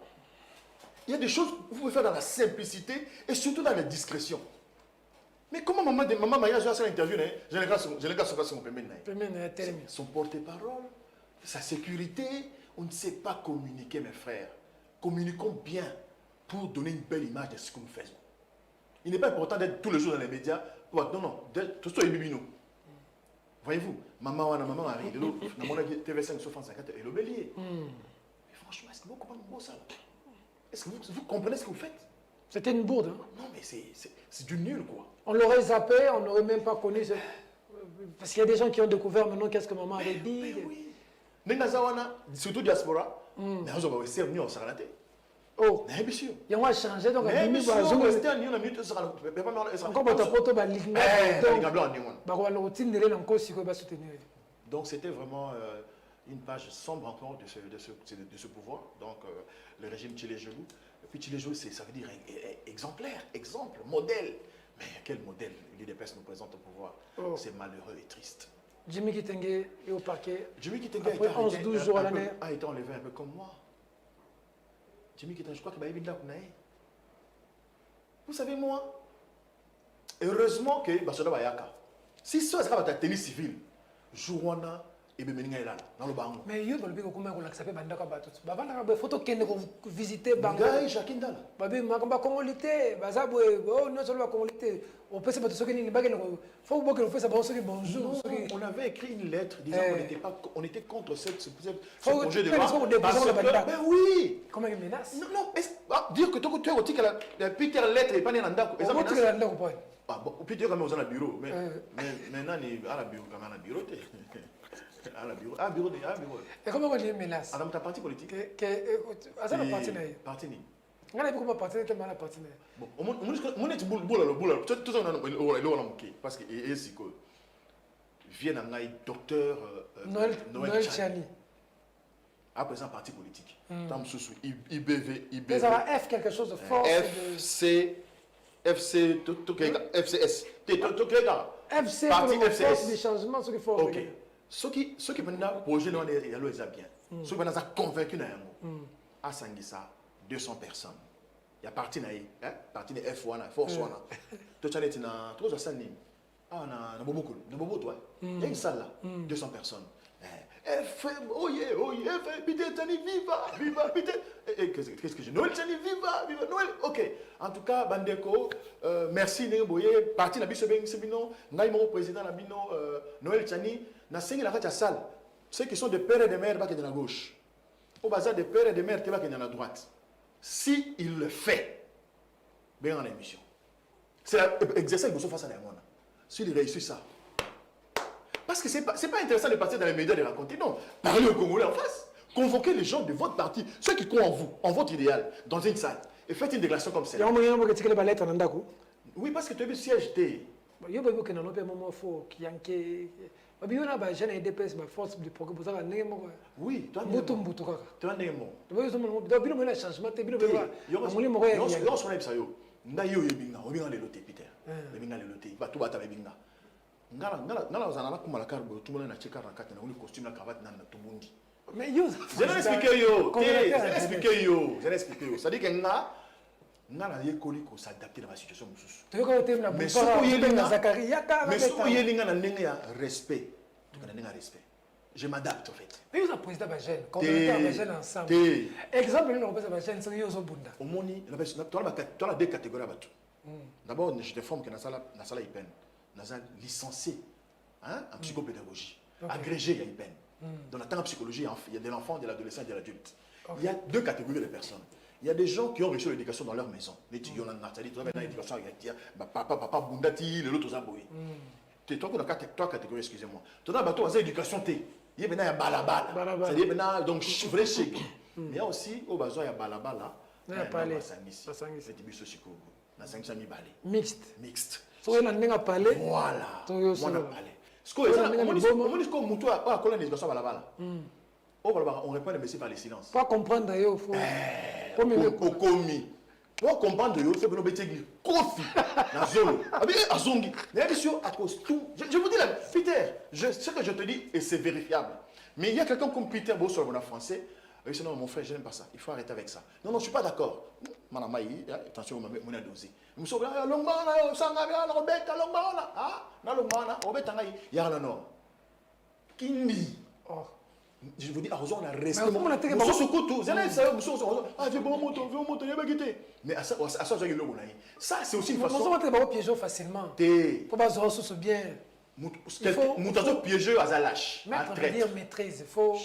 S2: Il y a des choses que vous pouvez faire dans la simplicité et surtout dans la discrétion. Mais comment maman Maya a fait l'interview, je n'ai pas son son porte-parole, sa sécurité, on ne sait pas communiquer, mes frères. Communiquons bien pour donner une belle image de ce que nous faisons. Il n'est pas important d'être tous les jours dans les médias. Non, tout ça est bibino. Voyez-vous, maman arrive, TV5 sur France 54 et le bélier. Mais franchement, est-ce que vous comprenez ça? Est-ce que vous comprenez ce que vous faites?
S1: C'était une bourde. Hein? Non,
S2: mais c'est du nul, quoi.
S1: On l'aurait zappé, on n'aurait même pas connu. Parce qu'il y a des gens qui ont découvert maintenant qu'est-ce que maman avait dit.
S2: Mais oui. Surtout diaspora, mais on va essayer de nous en rater.
S1: Oh,
S2: mais bien sûr.
S1: Il y a changé donc.
S2: Mais bien sûr, on va rester en minute. Donc c'était vraiment une page sombre encore de ce pouvoir. Donc le régime Tchilé-Gelou. Et puis Tchilé-Gelou, ça veut dire exemplaire, exemple, modèle. Mais quel modèle l'UDPS nous présente au pouvoir? C'est malheureux et triste.
S1: Jimmy Kitenge est au parquet.
S2: Jimmy Kitenge
S1: après 11-12 jours à l'année.
S2: A été enlevé un peu comme moi. Jimmy Kitenge, je crois qu'il va y avoir vous savez, moi, heureusement que Basoda Bayaka, si ça sera ta tenue civile, Jouana et Bemeninga est là, dans le banc.
S1: Mais il y a des gens qui ont accepté Bandaka Batout. Bavana, photo qui ont visité Banga.
S2: Banga et Jacques Ndala.
S1: Babi, Makamba Congolité, Bazabwe, oh, non seulement Congolité. On peut se battre sur les baguettes. Il faut que l'on fasse bonjour.
S2: On avait écrit une lettre disant qu'on était contre ce projet de loi. Ben oui.
S1: Comment il menace?
S2: Non, dire que tu as dit que la Peter lettre n'est pas née dans le bureau. Ah bon, Peter quand même dans le bureau. Mais maintenant, il y a un bureau quand même un bureau. Un bureau.
S1: Et comment on dit menace?
S2: Dans ta parti politique.
S1: À ça, le parti n'est.
S2: Parti n'est.
S1: On a beaucoup de partenaires qui ont parti.
S2: Bon, on est boule. Tout ça, on est parce que c'est que vient un docteur
S1: Noël Tchani.
S2: À présent, parti politique. Tam sous IBV.
S1: Mais ça va F quelque chose de fort.
S2: FC, FCS.
S1: FC,
S2: parti
S1: FCS. Des changements, ce qu'il faut.
S2: Ok. Ceux qui maintenant projet non est bien. Ceux qui maintenant sont convaincus à Sangissa. 200 personnes. Il y a parti de F1, Force 1. Tu as dit, tu as dit, na Bobo, toi. Il y a une salle là, 200 personnes. Peter Tchani, viva, Peter. Qu'est-ce que j'ai? Noël Tchani, viva, Noël. Ok. En tout cas, Bandeko, merci, Néboye, parti na Bissebino, Naïmo, président Nabino, Noël Tchani, na cinq la salle. Ceux qui sont des pères et des mères, qui sont à la gauche. Au bazar des pères et des mères, qui sont à la droite. Si il le fait, bien en émission. C'est l'exercice que vous face à la monde. S'il réussit ça. Parce que ce n'est pas intéressant de partir dans les médias et de raconter. Non, parlez aux Congolais en face. Convoquez les gens de votre parti, ceux qui croient en vous, en votre idéal, dans une salle. Et faites une déclaration comme celle-là. Oui, parce que tu es le siège. Oui, tu as un mais yo, je n'ai expliqué yo. C'est-à-dire que nga na yekoliko s'adapter dans la situation mususu. Mais ce que yelinga na ndenge ya respect. Tu connais nga respect. Je m'adapte en fait.
S1: Mais vous avez président Bagel, communautaire Bagel ensemble. Exemple nous on Bagel c'est yo zo bunda.
S2: Omoni tu as deux catégories batu. D'abord je te forme que na sala IPN. Na licencié en psychopédagogie, agrégé à IPN. Dans la temps en psychologie, il y a de l'enfant, de l'adolescent et de l'adulte. Il y a deux catégories de personnes. Il y a des gens qui ont reçu l'éducation dans leur maison. Les étudiants dans l'éducation, papa, bundati, l'autre zaboui. Tu es trois catégories, excusez-moi. Tu as l'éducation, il y a balabala. C'est-à-dire, donc, vrai chèque. Il y a aussi, au besoin, il y a balabala. Il y a mixte.
S1: Voilà.
S2: On répond à des messieurs par les silences.
S1: Pas comprendre d'ailleurs, il faut.
S2: Au commis. Pour comprendre, il faut que nous mettions Kofi, la zone. Azongi. Je vous dis là, Peter, ce que je te dis, et c'est vérifiable. Mais il y a quelqu'un comme Peter Bosso, en français, Oui, sinon, mon frère, je n'aime pas ça. Il faut arrêter avec ça. Non, non, je ne suis pas d'accord. Manamaï, attention, on a dosé. Je me suis dit, Longmana, Sangabia, Robert, Longmana. Ah, Longmana, Robert, Tangaï, Yana non. Kindi.
S1: Oh.
S2: Je vous dis, on a resté.
S1: Mais on a été bon.
S2: Mais à ça, ça, c'est aussi une façon.
S1: On va piéger facilement. Il faut pas se ressourcer bien.
S2: Moutazo piégeux à lâche.
S1: Maître veut dire maîtrise. Il faut.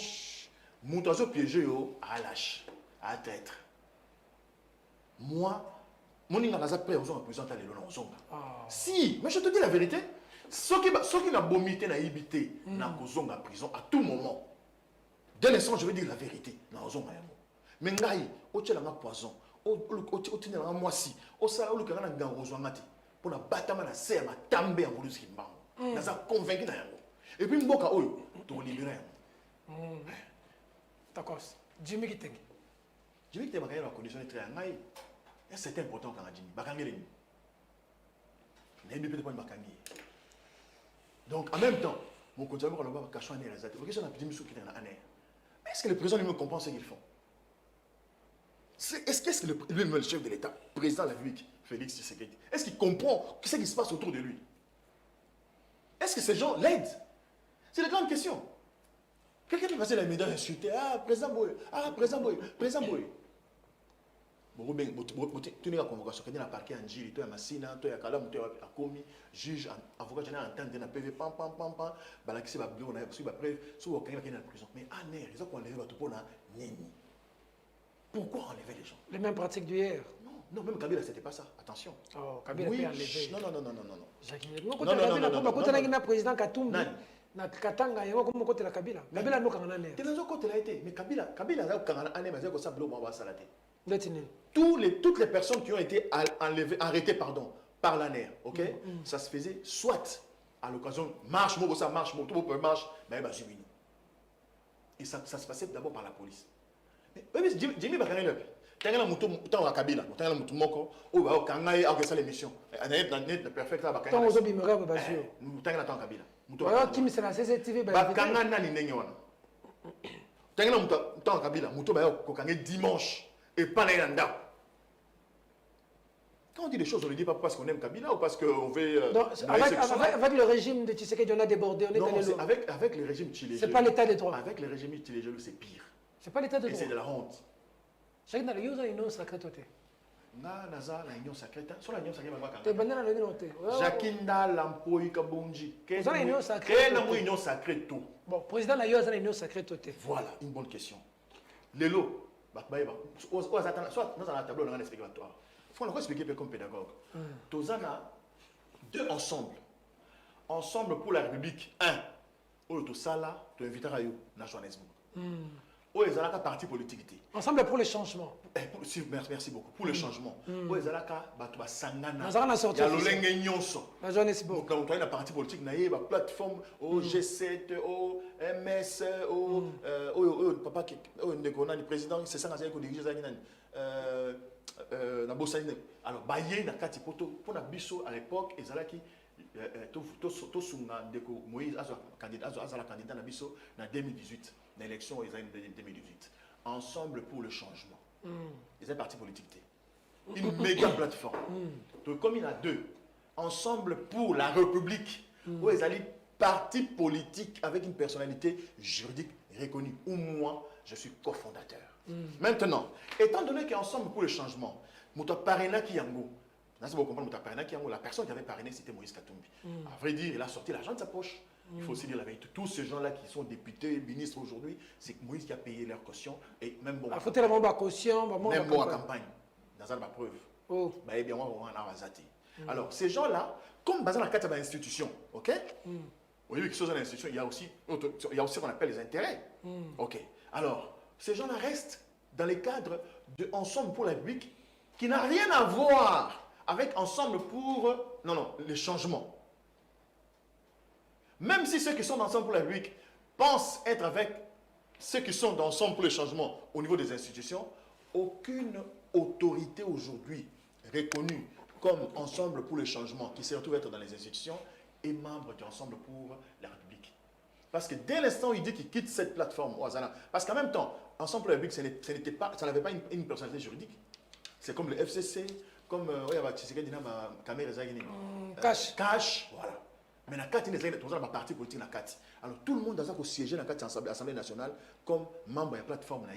S2: Moutazo piégeux à lâche. À traître. Moi, mon nom n'a pas représenté les lois. Si, mais je te dis la vérité. Ceux qui n'ont vomité, n'ont évité, n'ont causé en prison à tout moment. Dès l'instant, je vais dire la vérité. Mais ngai, au tchela nga poison, au tine nga moisi, au sala au lukanga nga ngozwa ngati, pour na batama na se ma tambe en volusi kimbango. Naza convaincu na yango. Et puis mboka oyo, to libérer yango.
S1: D'accord. Jimmy Kitenge.
S2: Jimmy Kitenge bakaya la condition de très ngai. C'est important quand Jimmy bakangere ni. N'aime peut-être pas bakangi. Donc en même temps, mon conseiller va le cacher en réalité. Parce que ça n'a plus de mission qui est en année. Est-ce que le président lui-même comprend ce qu'ils font? Est-ce que le chef de l'État, président de la République, Félix Tshisekedi, est-ce qu'il comprend ce qui se passe autour de lui? Est-ce que ces gens l'aident? C'est la grande question. Quelqu'un peut passer la médaille insulter. Ah, président Boy, ah, président Boy, président Boy. Tu n'as pas convocation, tu n'as pas parqué en Gilles, tu as Massina, tu as Kalam, tu as commis, juge, avocat, tu as entendu, tu as PV, pam, pam, pam, pam, balakisi, bablé, on a reçu, après, si on a quelqu'un qui est dans la prison. Mais ah, non, ils ont enlevé tout pour la nieni. Pourquoi enlever les gens?
S1: Les mêmes pratiques d'hier.
S2: Non, non, même Kabila, c'était pas ça. Attention.
S1: Oh, Kabila
S2: oui,
S1: a enlevé.
S2: non, non, non, non, non, non.
S1: Jacques Kabila, président Katumbi. Na katanga yango comme côté la Kabila. Kabila no kangana ne.
S2: Tellement côté la été, mais Kabila a kangana ane mais ko sablo ba salate.
S1: Letine.
S2: Toutes les personnes qui ont été arrêtées par la NER, ok, ça se faisait soit à l'occasion marche, tout le monde marche, mais et ça se passait d'abord par la police. Mais Jimmy Bakane tengana mutu tant Kabila, tengana mutu moko o ba kangai a que ça l'émission. Net perfect là Bakane.
S1: Tant ozobi mera ba basio.
S2: Tengana tant Kabila.
S1: Alors qui me c'est la CCTV ba
S2: Bakanga nani ndenge wana. Tengana mutu tant Kabila, mutu ba ko kangé dimanche et pas l'Irlanda. Quand on dit des choses, on ne le dit pas parce qu'on aime Kabila ou parce qu'on veut...
S1: avec le régime de Tshisekedi, on a débordé, on est allé loin.
S2: Avec le régime chilien.
S1: Ce n'est pas l'état de droit.
S2: Avec le régime chilien, c'est pire.
S1: Ce n'est pas l'état de droit.
S2: Et c'est de la honte.
S1: Chacun a le yosa union sacrée toté.
S2: Naza la union sacrée. Sur la union sacrée,
S1: tu es bandé dans la union toté.
S2: Jacinda Lampoy Kabonji.
S1: Vous avez union sacrée.
S2: Quelle est l'union sacrée tout?
S1: Bon, président la yosa union sacrée toté.
S2: Voilà, une bonne question. Lélo. Soit dans un tableau, on a un explicatoire. Il faut expliquer comme pédagogue. Tozana, deux ensemble. Ensemble pour la République. Un. Au Sala, tu invites à Johannesburg. Où est un parti politique?
S1: Ensemble pour le changement.
S2: Merci beaucoup. Pour le changement. Où est un Sangana?
S1: Il y a
S2: l'Olenge Nyonso.
S1: La Johannesburg.
S2: Donc, il y a un parti politique, il y a une plateforme au G7, au MS, au papa qui est le président, c'est ça qui dirige alors, Baye, na kati poto, pour la biso à l'époque, et Zalaki, tout sunga deko Moïse, candidat na biso, na 2018, l'élection de 2018. Ensemble pour le changement. Ils ont parti politique. Une méga plateforme. Donc, comme il y en a deux, Ensemble pour la République, où ils allaient parti politique avec une personnalité juridique reconnue. Ou moi, je suis cofondateur. Maintenant, étant donné qu'ensemble pour le changement, Mouta Parena Kiyango, la personne qui avait parrainé, c'était Moïse Katumbi. À vrai dire, il a sorti l'argent de sa poche. Il faut aussi dire la vérité. Tous ces gens-là qui sont députés, ministres aujourd'hui, c'est Moïse qui a payé leur caution. Et même bon.
S1: Il faut tellement de caution,
S2: même bon en campagne. Dans la preuve. Oh. Bah, eh bien, on a azati. Alors, ces gens-là, comme dans la carte d'institution, ok? Au lieu qu'ils sont dans l'institution, il y a aussi ce qu'on appelle les intérêts. Ok. Alors, ces gens-là restent dans les cadres de Ensemble pour la République qui n'a rien à voir avec Ensemble pour les changements. Même si ceux qui sont d'Ensemble pour la République pensent être avec ceux qui sont d'Ensemble pour le changement au niveau des institutions, aucune autorité aujourd'hui reconnue comme Ensemble pour le changement qui se retrouve être dans les institutions est membre d'Ensemble pour la République. Parce que dès l'instant où il dit qu'il quitte cette plateforme, parce qu'en même temps, Ensemble pour la République, ça n'avait pas une personnalité juridique. C'est comme le FCC, comme
S1: Cash.
S2: Cash, voilà. Mais la carte, il y a un parti politique dans la carte. Alors tout le monde a siégé dans la carte de l'Assemblée nationale comme membre de la plateforme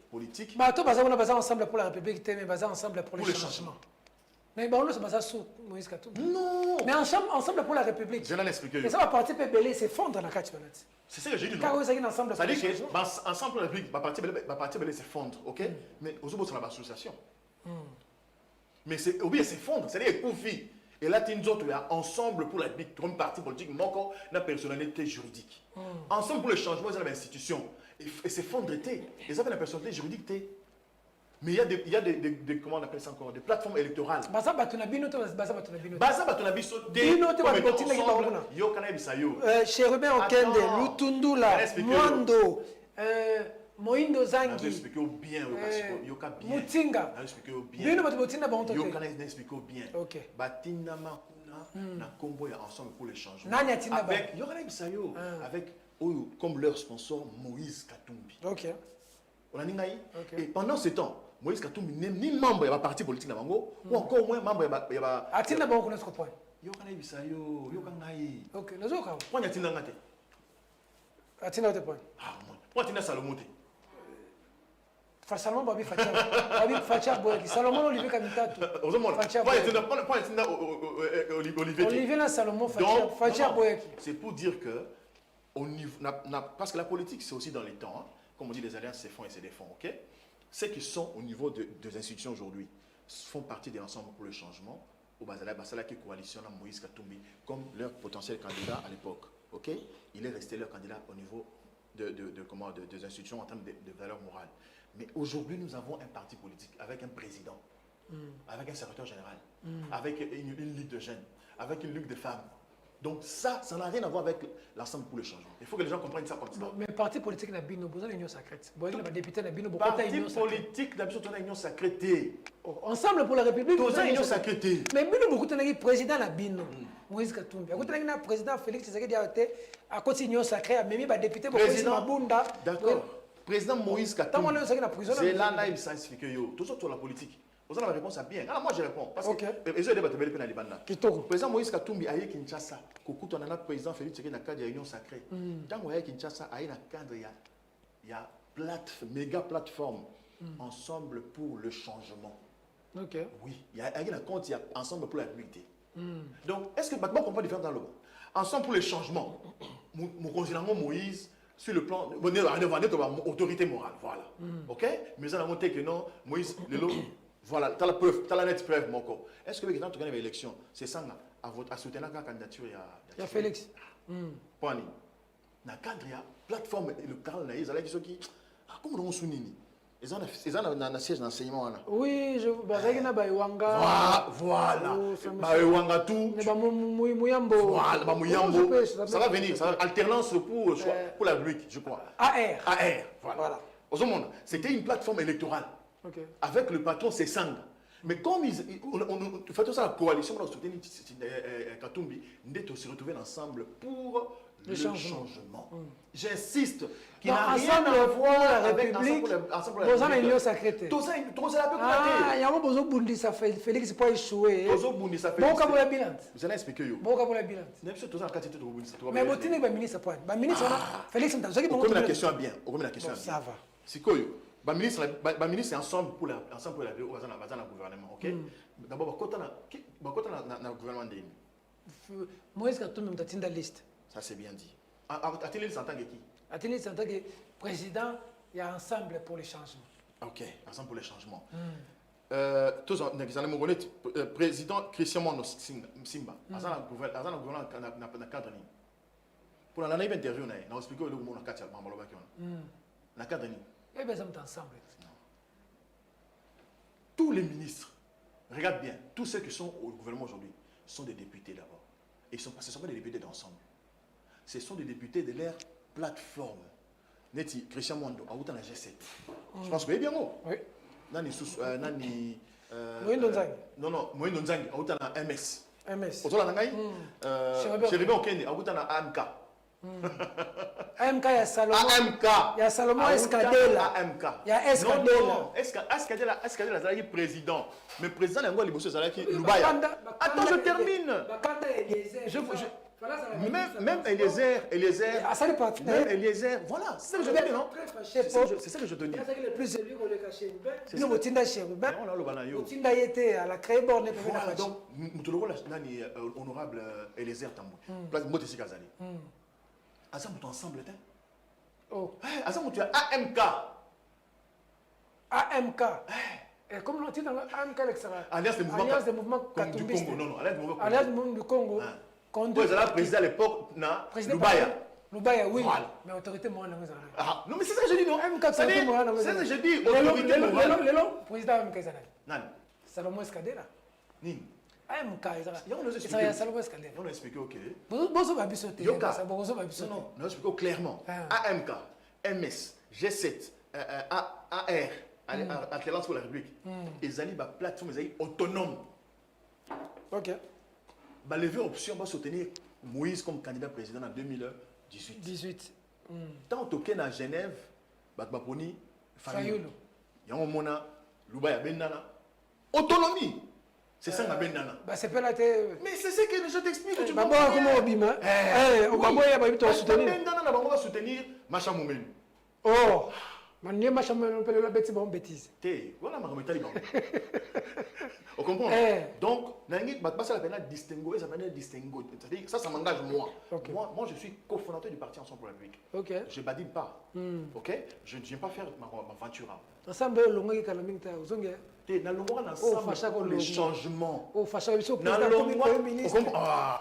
S2: politique.
S1: Bah, tout on a basé ensemble pour la République, mais basé ensemble pour les changements. Mais bon, c'est basé sur Moïse Katumbi.
S2: Non.
S1: Mais ensemble pour la République.
S2: Je l'ai expliqué.
S1: Mais ça va partir PBL s'effondre dans la carte.
S2: C'est ça que j'ai dit.
S1: Car vous êtes ensemble.
S2: Ça dit que ensemble pour la République, va partir PBL s'effondre, ok? Mais aux autres, c'est l'association. Mais c'est oublié s'effondre, c'est-à-dire confie. Et là, tu nous ensemble pour la République, comme parti politique, mais encore la personnalité juridique. Ensemble pour le changement, ils ont l'institution. Et s'effondre, ils ont la personnalité juridique. Mais il y a des comment on appelle ça encore, des plateformes électorales.
S1: Baza Batunabino, Baza Batunabino.
S2: Baza Batunabino, yo kana bisayo.
S1: Cherubin Okende, Lutundula, Mwando, Moindo Zangi.
S2: Expliquez bien, yo ka bien.
S1: Mutinga.
S2: Expliquez bien.
S1: Bino Batina Banto.
S2: Yo kana expliquer bien.
S1: OK.
S2: Batina Makuna na Combo ya ensemble pour les changements.
S1: Avec
S2: yo kana bisayo avec comme leur sponsor Moïse Katumbi.
S1: OK.
S2: On a ningaï. Et pendant ce temps, Moïse Katumbi n'est ni membre de la parti politique de Bango, ou encore moins membre de la...
S1: Atina Bango, connaît ce point.
S2: Yo kana bisayo, yo kangaï.
S1: OK, nous avons.
S2: Point Atina Ngate.
S1: Atina de point.
S2: Ah, moi. Point Atina Salomote.
S1: Salomon Babi Fatia. Babi Fatia Boyaki. Salomon Olivier Kamitato.
S2: Point Atina Olivier.
S1: Olivier Salomon Fatia Boyaki.
S2: C'est pour dire que, parce que la politique, c'est aussi dans les temps, hein. Comme on dit, les alliances se font et se défendent, ok? Ceux qui sont au niveau des institutions aujourd'hui font partie de l'ensemble pour le changement, au Bazala qui coalitionne Moïse Katumbi comme leur potentiel candidat à l'époque, ok? Il est resté leur candidat au niveau des institutions en termes de valeurs morales. Mais aujourd'hui, nous avons un parti politique avec un président, avec un secrétaire général, avec une ligue de jeunes, avec une ligue de femmes. Donc ça n'a rien à voir avec l'ensemble pour le changement. Il faut que les gens comprennent ça comme ça.
S1: Mais le parti politique n'a pas besoin d'union sacrée. Le député n'a pas
S2: parti politique n'a pas union sacrée.
S1: Ensemble pour la République.
S2: Tous une union sacrée.
S1: Mais nous beaucoup de président la bino. Moïse Katumbi. Beaucoup de président Félix Tshisekedi a été à cause de l'union sacrée. Même les députés
S2: président Mabunda. D'accord. Président Moïse Katumbi. C'est là où il s'explique. Tout ça sur la politique. Vous avez la réponse à bien. Alors moi je réponds. Parce que les autres débattent bien les bandes. Le président Moïse Katumbi a eu Kinshasa. Kokuto na président Félix Tshisekedi dans le cadre de l'union sacrée. Tant qu'il y a Kinshasa, il y a un cadre, il y a méga plateforme ensemble pour le changement.
S1: Ok.
S2: Oui, il y a un compte, il y a ensemble pour la République. Donc est-ce que maintenant on comprend différence dans le monde? Ensemble pour le changement. Mon considérant Moïse sur le plan de autorité morale, voilà. Ok? Mais nous allons montrer que non, Moïse, voilà, tu as la preuve, tu as la nette preuve, mon corps. Est-ce que quand tu gagnes l'élection, c'est ça à soutenir la candidature?
S1: Il y a Félix.
S2: Point. Dans le cadre, il y a plateforme locale, il y a des gens qui. Comment on souligne? Ils ont un siège d'enseignement.
S1: Oui, je vais
S2: Voilà. Voilà, tout. Voilà, ça va venir. Ça va alternance pour la République, je crois.
S1: AR.
S2: Voilà. C'était une plateforme électorale.
S1: Okay.
S2: Avec le patron Sessang. Mais comme on fait tout ça, la coalition, on a soutenu Katumbi, on s'est retrouvés ensemble pour le changement. J'insiste, qu'il n'a rien à voir avec ensemble pour la
S1: République. Sacrée.
S2: Tout ça,
S1: il y a un besoin de Félix pour échouer. Bon, comme la bilan.
S2: Vous allez expliquer.
S1: Bon, comme la bilan. Mais vous tenez le ministre point. Le ministre, Félix, vous avez
S2: dit. La question est bien.
S1: Ça va.
S2: C'est quoi? Le ministre est ensemble pour la gouvernement, ok? D'abord, quand on a le gouvernement de
S1: Moïse Katumbi est dans la liste.
S2: Ça c'est bien dit. A-t-il liste en tant que qui?
S1: A-t-il liste en tant que président, il y a ensemble pour les changements.
S2: Ok, ensemble pour les changements. Tous les président Christian Mono Simba, dans le gouvernement dans cadre. Pour l'année d'interview, on a expliqué le monde dans le cadre.
S1: Eh bien, ça met ensemble.
S2: Tous les ministres, regarde bien, tous ceux qui sont au gouvernement aujourd'hui sont des députés d'abord. Et ce ne sont pas des députés d'ensemble. Ce sont des députés de leur plateforme. Neti, Christian Mwando, à Outan G7. Je pense que vous voyez bien,
S1: oui.
S2: Nani.
S1: Moïno Nzangi.
S2: Non, Moïno Nzangi, à Outan MS.
S1: MS.
S2: Autour de Nangaï, Cherubin Okende, à Outan AMK.
S1: AMK, il y a Salomon.
S2: AMK.
S1: Il y a Salomon
S2: Aouta
S1: Escadela.
S2: AMK.
S1: Il y a Escadela.
S2: Non, Escadela, c'est le président. Mais le président, il y a Lubaya. Attends, je termine. Même Eliezer, même Eliezer, voilà, c'est ça que je te dis, non? C'est ça que je te dis.
S1: C'est le plus élevé qu'on le cache.
S2: C'est
S1: Nous, Motinda chez Ruben.
S2: Non, là, le banayo.
S1: Motinda était à la créée borne.
S2: Voilà, donc, Moutologo, honorable Eliezer Tambou, place Motesi Kazali. Asa Moutou ensemble, t'es?
S1: Oh.
S2: Asa Moutou AMK.
S1: AMK. Et comme l'on dit dans l'AMK,
S2: Alliance des mouvements
S1: Katumbi.
S2: du Congo, non,
S1: Alliance des mouvements du Congo.
S2: Vous êtes président à l'époque, Lubaya.
S1: Lubaya, oui.
S2: Voilà.
S1: Mais autorité morale,
S2: Non, mais c'est ça que je dis, non?
S1: AMK, c'est
S2: ça que je dis, autorité morale.
S1: Le président AMK, c'est
S2: Non.
S1: Salomon Escadela.
S2: Nin.
S1: AMK,
S2: c'est
S1: ça. Salomon Escadela.
S2: On a expliqué, ok.
S1: Vous avez sauté.
S2: Non, on a expliqué clairement. AMK, MS, G7, AR, Alliance pour la République. Ils allaient la plateforme, ils allaient autonome.
S1: Ok.
S2: Bah, lever option va soutenir Moïse comme candidat président en 2018.
S1: 18.
S2: Tant que à Genève, Bakbaponi,
S1: Fayoulou.
S2: Il y a un moment, Lubaya Bendana. Autonomie. C'est ça, ma Bendana.
S1: Bah, c'est pas la tête.
S2: Mais c'est ce que je t'explique. Tu
S1: comprends. Comment Obima? Obama, il va soutenir.
S2: Bendana, on va soutenir Macha Moumen.
S1: Oh! Mais Macha Moumen, on peut la bêtise, bon bêtise.
S2: Voilà, ma remettre libre. On comprend? Donc, ça s'appelle distinguo, ça s'appelle distinguo. Ça m'engage moi.
S1: Okay.
S2: Moi, je suis cofondateur du parti Ensemble pour la République.
S1: Okay.
S2: Je ne badine pas. Ok? Je ne viens pas faire ma aventure.
S1: Ensemble, le longue qui est
S2: dans le monde ensemble pour le changement.
S1: Oh, fâché, monsieur le
S2: président,
S1: le premier ministre.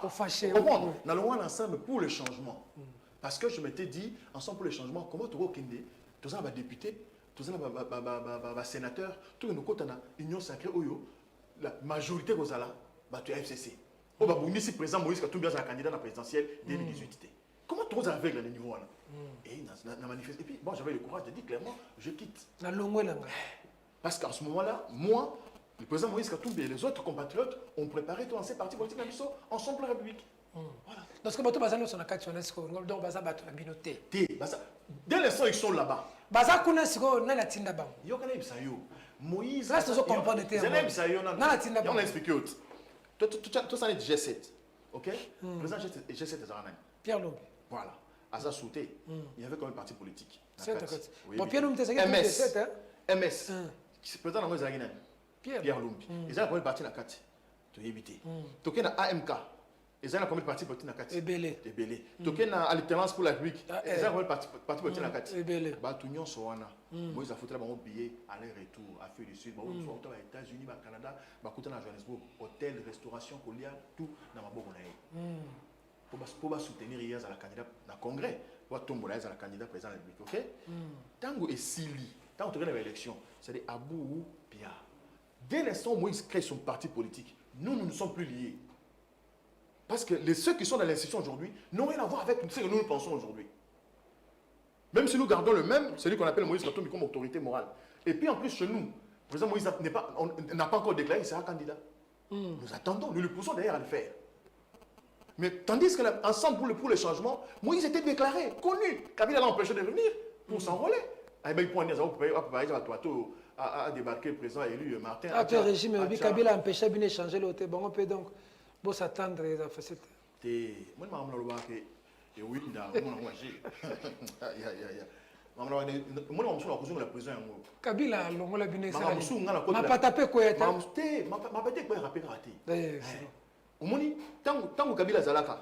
S2: Oh, fâché. Dans le monde ensemble pour le changement. Parce que je m'étais dit, ensemble pour le changement, comment tu vas au Kende? Tu vas député, tu vas sénateur, tout le monde dans l'union sacrée, la majorité aux ala, tu as FCC. Au Babouni, si président Moïse Katumbi est candidat à la présidentielle dès 2018. Comment tu vas avec le niveau là? Et dans manifeste. Et puis, bon, j'avais le courage de dire clairement, je quitte. Parce qu'en ce moment-là, moi, le président Moïse Katumbi et les autres compatriotes ont préparé tous ces partis politiques ensemble pour la République. Voilà.
S1: Donc, ce que tu as sur la carte, donc,
S2: dès l'instant ils sont là-bas. Moïse,
S1: là, c'est ce qu'on comprend de
S2: tes on a expliqué autre. Tout ça est G7. Ok? Président G7 est Zaranani.
S1: Pierre Lombi.
S2: Voilà. À ça sauté, il y avait comme un parti politique.
S1: Bon, Pierre Lombi, c'est
S2: MS. MS. Président de Zaranani.
S1: Pierre
S2: Lombi. Ils ont un parti dans la carte. Tu as évité. Tu as AMK. Ils ont un parti politique dans la carte.
S1: Ebélé.
S2: Tu as Alternance pour la République. Ils ont un parti politique dans la carte.
S1: Ebélé.
S2: Tout Soana. Moïse a foutu un billet aller-retour à Afrique du Sud. Aux États-Unis, au Canada, à Johannesburg, hôtel, restauration, collier, tout dans ma boue. Pour soutenir hier à la candidat dans le congrès, pour tomber à la candidat président de la République. Ok? Tango et Sili, tant que tu regardes l'élection, c'est Abou Pia. Dès l'instant où Moïse crée son parti politique, nous ne sommes plus liés. Parce que ceux qui sont dans l'institution aujourd'hui n'ont rien à voir avec ce que nous pensons aujourd'hui. Même si nous gardons le même, celui qu'on appelle Moïse Katumbi comme autorité morale. Et puis en plus, chez nous, le président Moïse n'a pas encore déclaré qu'il sera candidat. Nous attendons, nous le poussons d'ailleurs à le faire. Mais tandis que ensemble pour le changement, Moïse était déclaré, connu. Kabila l'a empêché de venir pour s'enrôler. À débarquer le président élu Martin.
S1: Après le régime, Kabila a empêché de changer l'autre. Bon, on peut donc s'attendre à faire
S2: moi, je et oui, la prison.
S1: Kabila, l'ongola bine ma pas tapé quoi être.
S2: Ma pas quoi rappeler raté. Au moni tant Kabila Zalaka.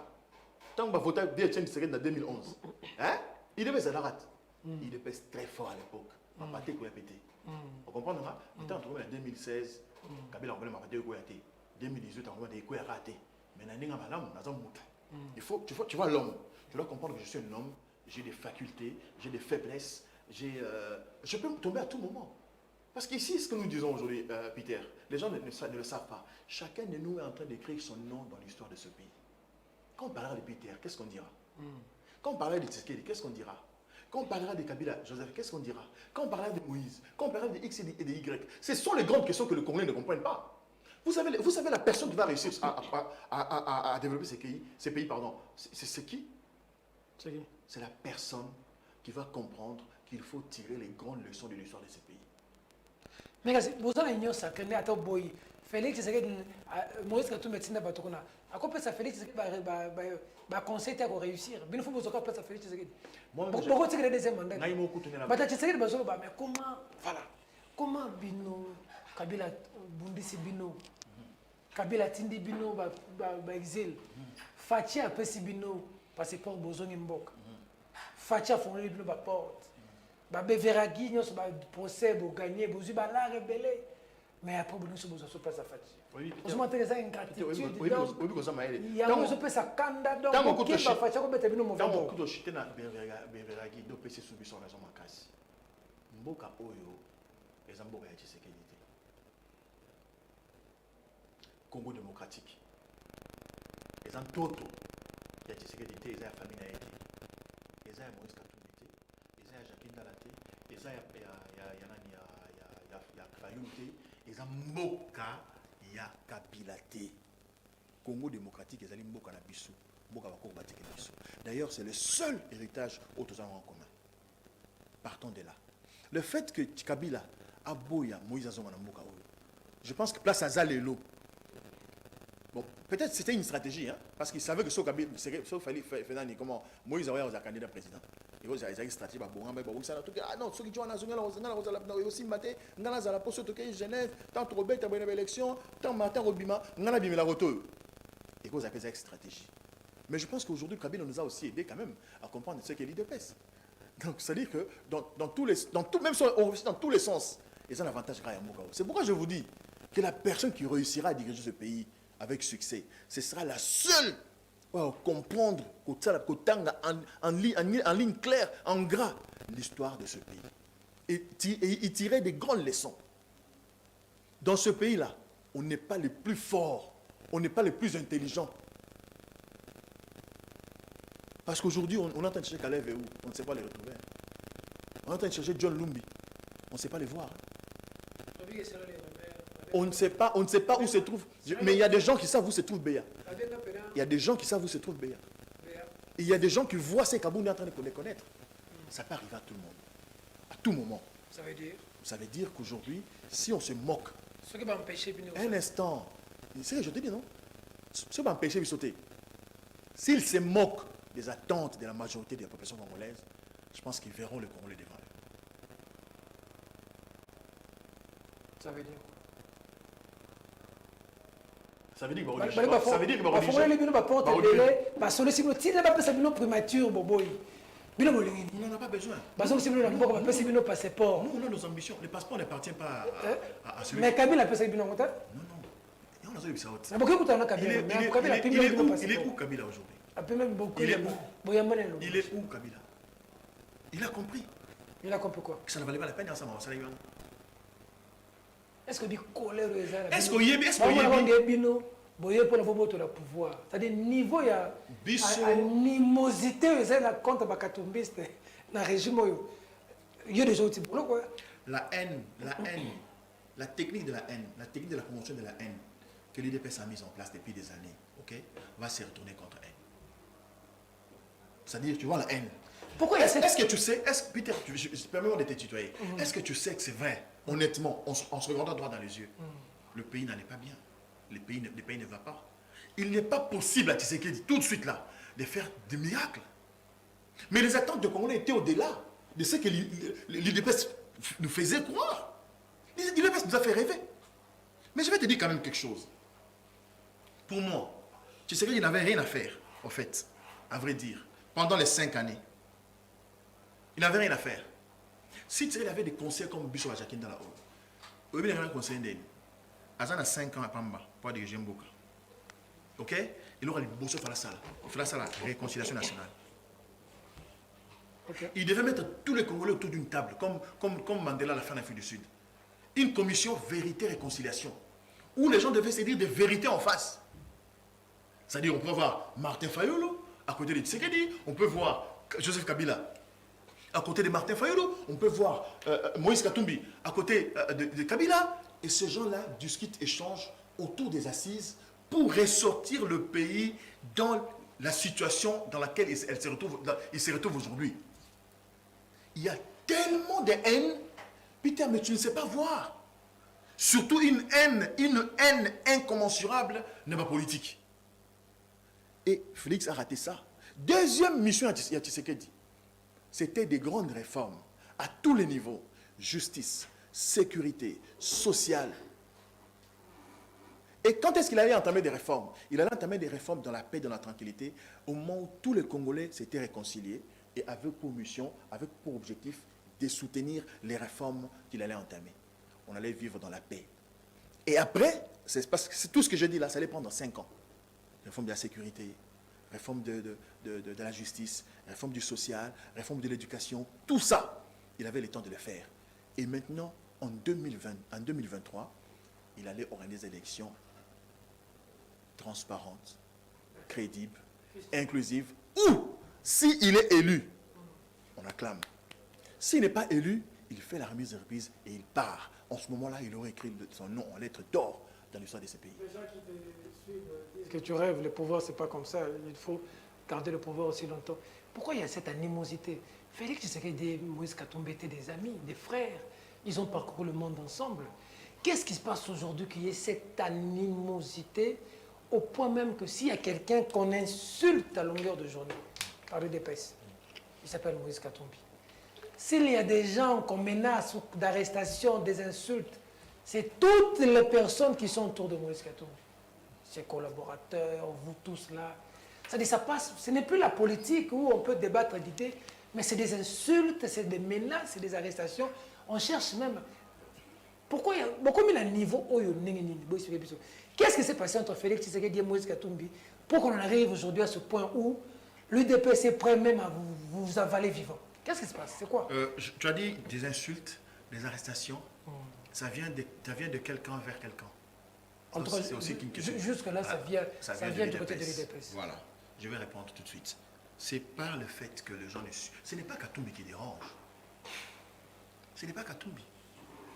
S2: Tant que voté bien en 2011. Hein? Il devait Zalarat. Il était très fort à l'époque. Ma pas quoi pété. Vous comprenez ça? Il était en 2016. Kabila on m'a pas quoi été. 2018 on m'a quoi raté. Mais n'anga malam na mutu. Il faut tu vois l'homme. Tu dois comprendre que je suis un homme, j'ai des facultés, j'ai des faiblesses, je peux me tomber à tout moment. Parce qu'ici, ce que nous disons aujourd'hui, Peter, les gens ne le savent pas. Chacun de nous est en train d'écrire son nom dans l'histoire de ce pays. Quand on parlera de Peter, qu'est-ce qu'on dira? Quand on parlera de Tshisekedi, qu'est-ce qu'on dira? Quand on parlera de Kabila, Joseph, qu'est-ce qu'on dira? Quand on parlera de Moïse, quand on parlera de X et de Y, ce sont les grandes questions que le Congolais ne comprennent pas. Vous savez la personne qui va réussir à développer ces pays, c'est qui? C'est la personne qui va comprendre qu'il faut tirer les grandes leçons de l'histoire de ce pays.
S1: Mais kasi bozana inyo sakene ata boy Félix Tshisekedi Moïse Katumbi tinda batokona akopesa Félix Tshisekedi ba conseil ta ko réussir bino faut bozoka pesa Félix Tshisekedi beaucoup de le deuxième mandat bata Tshisekedi bazolo ba mais comment bino Kabila bundisi bino Kabila tindi bino ba exil Fachi apesi bino passeport bozongi mboka Fachi afongoli bino ba porte Beveragi, nous avons procès, nous avons gagné, nous avons rebellé. Mais après, nous avons besoin de sa fatigue. Nous avons besoin ingratitude. Il y a besoin de sa canda. Donc, il y a besoin de mauvais
S2: dans beaucoup de chutes na Beveragi, nous PC subir son raison makasi. Mboka oyo, les amboka ya Tshisekedi. Congo démocratique. Les antoto ya Tshisekedi, les famille na été. Les Moïse Katumbi. Il y a Jacqueline Dalaté, il y a Fayouté, il y a Mboka, il y a Kabilaté. Congo démocratique, il y a Mboka Nabisu, Mboka Bakobatik Nabisu. D'ailleurs, c'est le seul héritage autres en commun. Partons de là. Le fait que Kabila a Boya, Moïse Azonga Mboka, je pense que place à Zalelo. Bon, peut-être c'était une stratégie, hein, parce qu'il savait que ce Kabila, sauf fallait faire comment Moïse Azonga was candidat président. Il y a une stratégie, ah non, ceux qui ont aussi maté, dans la poste de Genève, tant trop bête, dans l'élection, tant matin au bima, dans la bima retour. Et vous avez une stratégie. Mais je pense qu'aujourd'hui, Kabila nous a aussi aidé quand même à comprendre ce qu'est l'IDPS. Donc, c'est-à-dire que dans tous les sens, ils ont l'avantage. C'est pourquoi je vous dis que la personne qui réussira à diriger ce pays avec succès, ce sera la seule. Comprendre en ligne claire, en gras, l'histoire de ce pays. Et y tirer des grandes leçons. Dans ce pays-là, on n'est pas les plus forts, on n'est pas les plus intelligents. Parce qu'aujourd'hui, on est en train de chercher Kalev et où on ne sait pas les retrouver. On est en train de chercher John Lumbi, on ne sait pas les voir. On ne sait pas où se trouve. Mais il y a des gens qui savent où se trouve Béa. Il y a des gens qui savent où se trouve Béa. Il y a des gens qui voient ces Kabouni en train de les connaître. Ça peut arriver à tout le monde. À tout moment. Ça veut dire qu'aujourd'hui, si on se moque, un instant, c'est ce que je te dis, non? Ce qui va empêcher de sauter. S'ils se moquent des attentes de la majorité de la population congolaise, je pense qu'ils verront le Congolais devant eux.
S1: Ça veut dire quoi?
S2: Ça veut dire que
S1: ça veut dire que on
S2: n'en a pas besoin.
S1: Nous, passeport.
S2: Nous, on a nos ambitions. Le passeport n'appartient pas à celui.
S1: Mais Kabila a fait ça. Non,
S2: non. Il est où Kabila aujourd'hui? Il est où Kabila? Il a compris.
S1: Il a compris quoi?
S2: Que ça ne valait pas la peine ensemble.
S1: Est-ce que du colère
S2: est-ce qu'il y a
S1: pouvoir? C'est-à-dire niveau ya animosité la contre bakatumbiste na régime il y a des autres quoi.
S2: La haine, la technique de la haine, la technique de la promotion de la haine que l'IDPS a mise en place depuis des années, ok, va se retourner contre elle. C'est-à-dire, tu vois la haine.
S1: Pourquoi
S2: est-ce que tu sais, Peter, permets-moi de te tutoyer, est-ce que tu sais que c'est vrai, honnêtement, en se regardant droit dans les yeux, le pays n'allait pas bien, le pays ne va pas. Il n'est pas possible à Tshisekedi, tout de suite là, de faire des miracles. Mais les attentes de Congolais étaient au-delà de ce que l'IDPS nous faisait croire. L'IDPS nous a fait rêver. Mais je vais te dire quand même quelque chose. Pour moi, Tshisekedi n'avait rien à faire, en fait, à vrai dire, pendant les 5 années. Il n'avait rien à faire. Si Tshisekedi avait des conseils comme Bissou Jacqueline Dalato, il avait un conseil d'elle. Azan a 5 ans à Pamba pour diriger Mboka. Ok? Il aura le bossé faire la salle. Il fera ça la réconciliation nationale. Okay. Il devait mettre tous les Congolais autour d'une table, comme Mandela l'a fait en Afrique du Sud. Une commission vérité-réconciliation, où les gens devaient se dire des vérités en face. C'est-à-dire, on peut voir Martin Fayulu à côté de Tshisekedi, on peut voir Joseph Kabila à côté de Martin Fayulu, on peut voir Moïse Katumbi à côté de Kabila. Et ces gens-là discutent, échangent autour des assises pour ressortir le pays dans la situation dans laquelle il se retrouve aujourd'hui. Il y a tellement de haine. Peter, mais tu ne sais pas voir. Surtout une haine incommensurable n'est pas politique. Et Félix a raté ça. Deuxième mission à Tshisekedi, c'était des grandes réformes à tous les niveaux. Justice, sécurité, sociale. Et quand est-ce qu'il allait entamer des réformes? Il allait entamer des réformes dans la paix, dans la tranquillité, au moment où tous les Congolais s'étaient réconciliés et avaient pour mission, avec pour objectif de soutenir les réformes qu'il allait entamer. On allait vivre dans la paix. Et après, c'est tout ce que je dis là, ça allait prendre 5 ans. Réforme de la sécurité, réforme de la justice, réforme du social, réforme de l'éducation, tout ça, il avait le temps de le faire. Et maintenant, en 2023, il allait organiser des élections transparentes, crédibles, inclusives, ou, s'il est élu, on acclame. S'il n'est pas élu, il fait la remise de reprise et il part. En ce moment-là, il aurait écrit son nom en lettres d'or dans l'histoire de ce pays.
S1: Les gens qui te suivent disent que tu rêves, le pouvoir, c'est pas comme ça. Il faut garder le pouvoir aussi longtemps. Pourquoi il y a cette animosité? Félix Tshisekedi et Moïse Katumbi étaient des amis, des frères. Ils ont parcouru le monde ensemble. Qu'est-ce qui se passe aujourd'hui qu'il y ait cette animosité au point même que s'il y a quelqu'un qu'on insulte à longueur de journée, par le DPS, il s'appelle Moïse Katumbi. S'il y a des gens qu'on menace d'arrestation, des insultes, c'est toutes les personnes qui sont autour de Moïse Katumbi. Ses collaborateurs, vous tous là. C'est-à-dire, ça passe, ce n'est plus la politique où on peut débattre d'idées, mais c'est des insultes, c'est des menaces, c'est des arrestations. On cherche même. Pourquoi il y a beaucoup de niveaux. Qu'est-ce qui s'est passé entre Félix Tshisekedi et Moïse Katumbi pour qu'on en arrive aujourd'hui à ce point où l'UDPS est prêt même à vous avaler vivant? Qu'est-ce qui se passe? C'est quoi?
S2: Tu as dit des insultes, des arrestations. Ça vient de quelqu'un vers quelqu'un. C'est aussi une question.
S1: Jusque-là, ça vient du côté de l'UDPS.
S2: Voilà. Je vais répondre tout de suite. C'est par le fait que les gens ne... Ce n'est pas Katumbi qui dérange. Ce n'est pas Katumbi.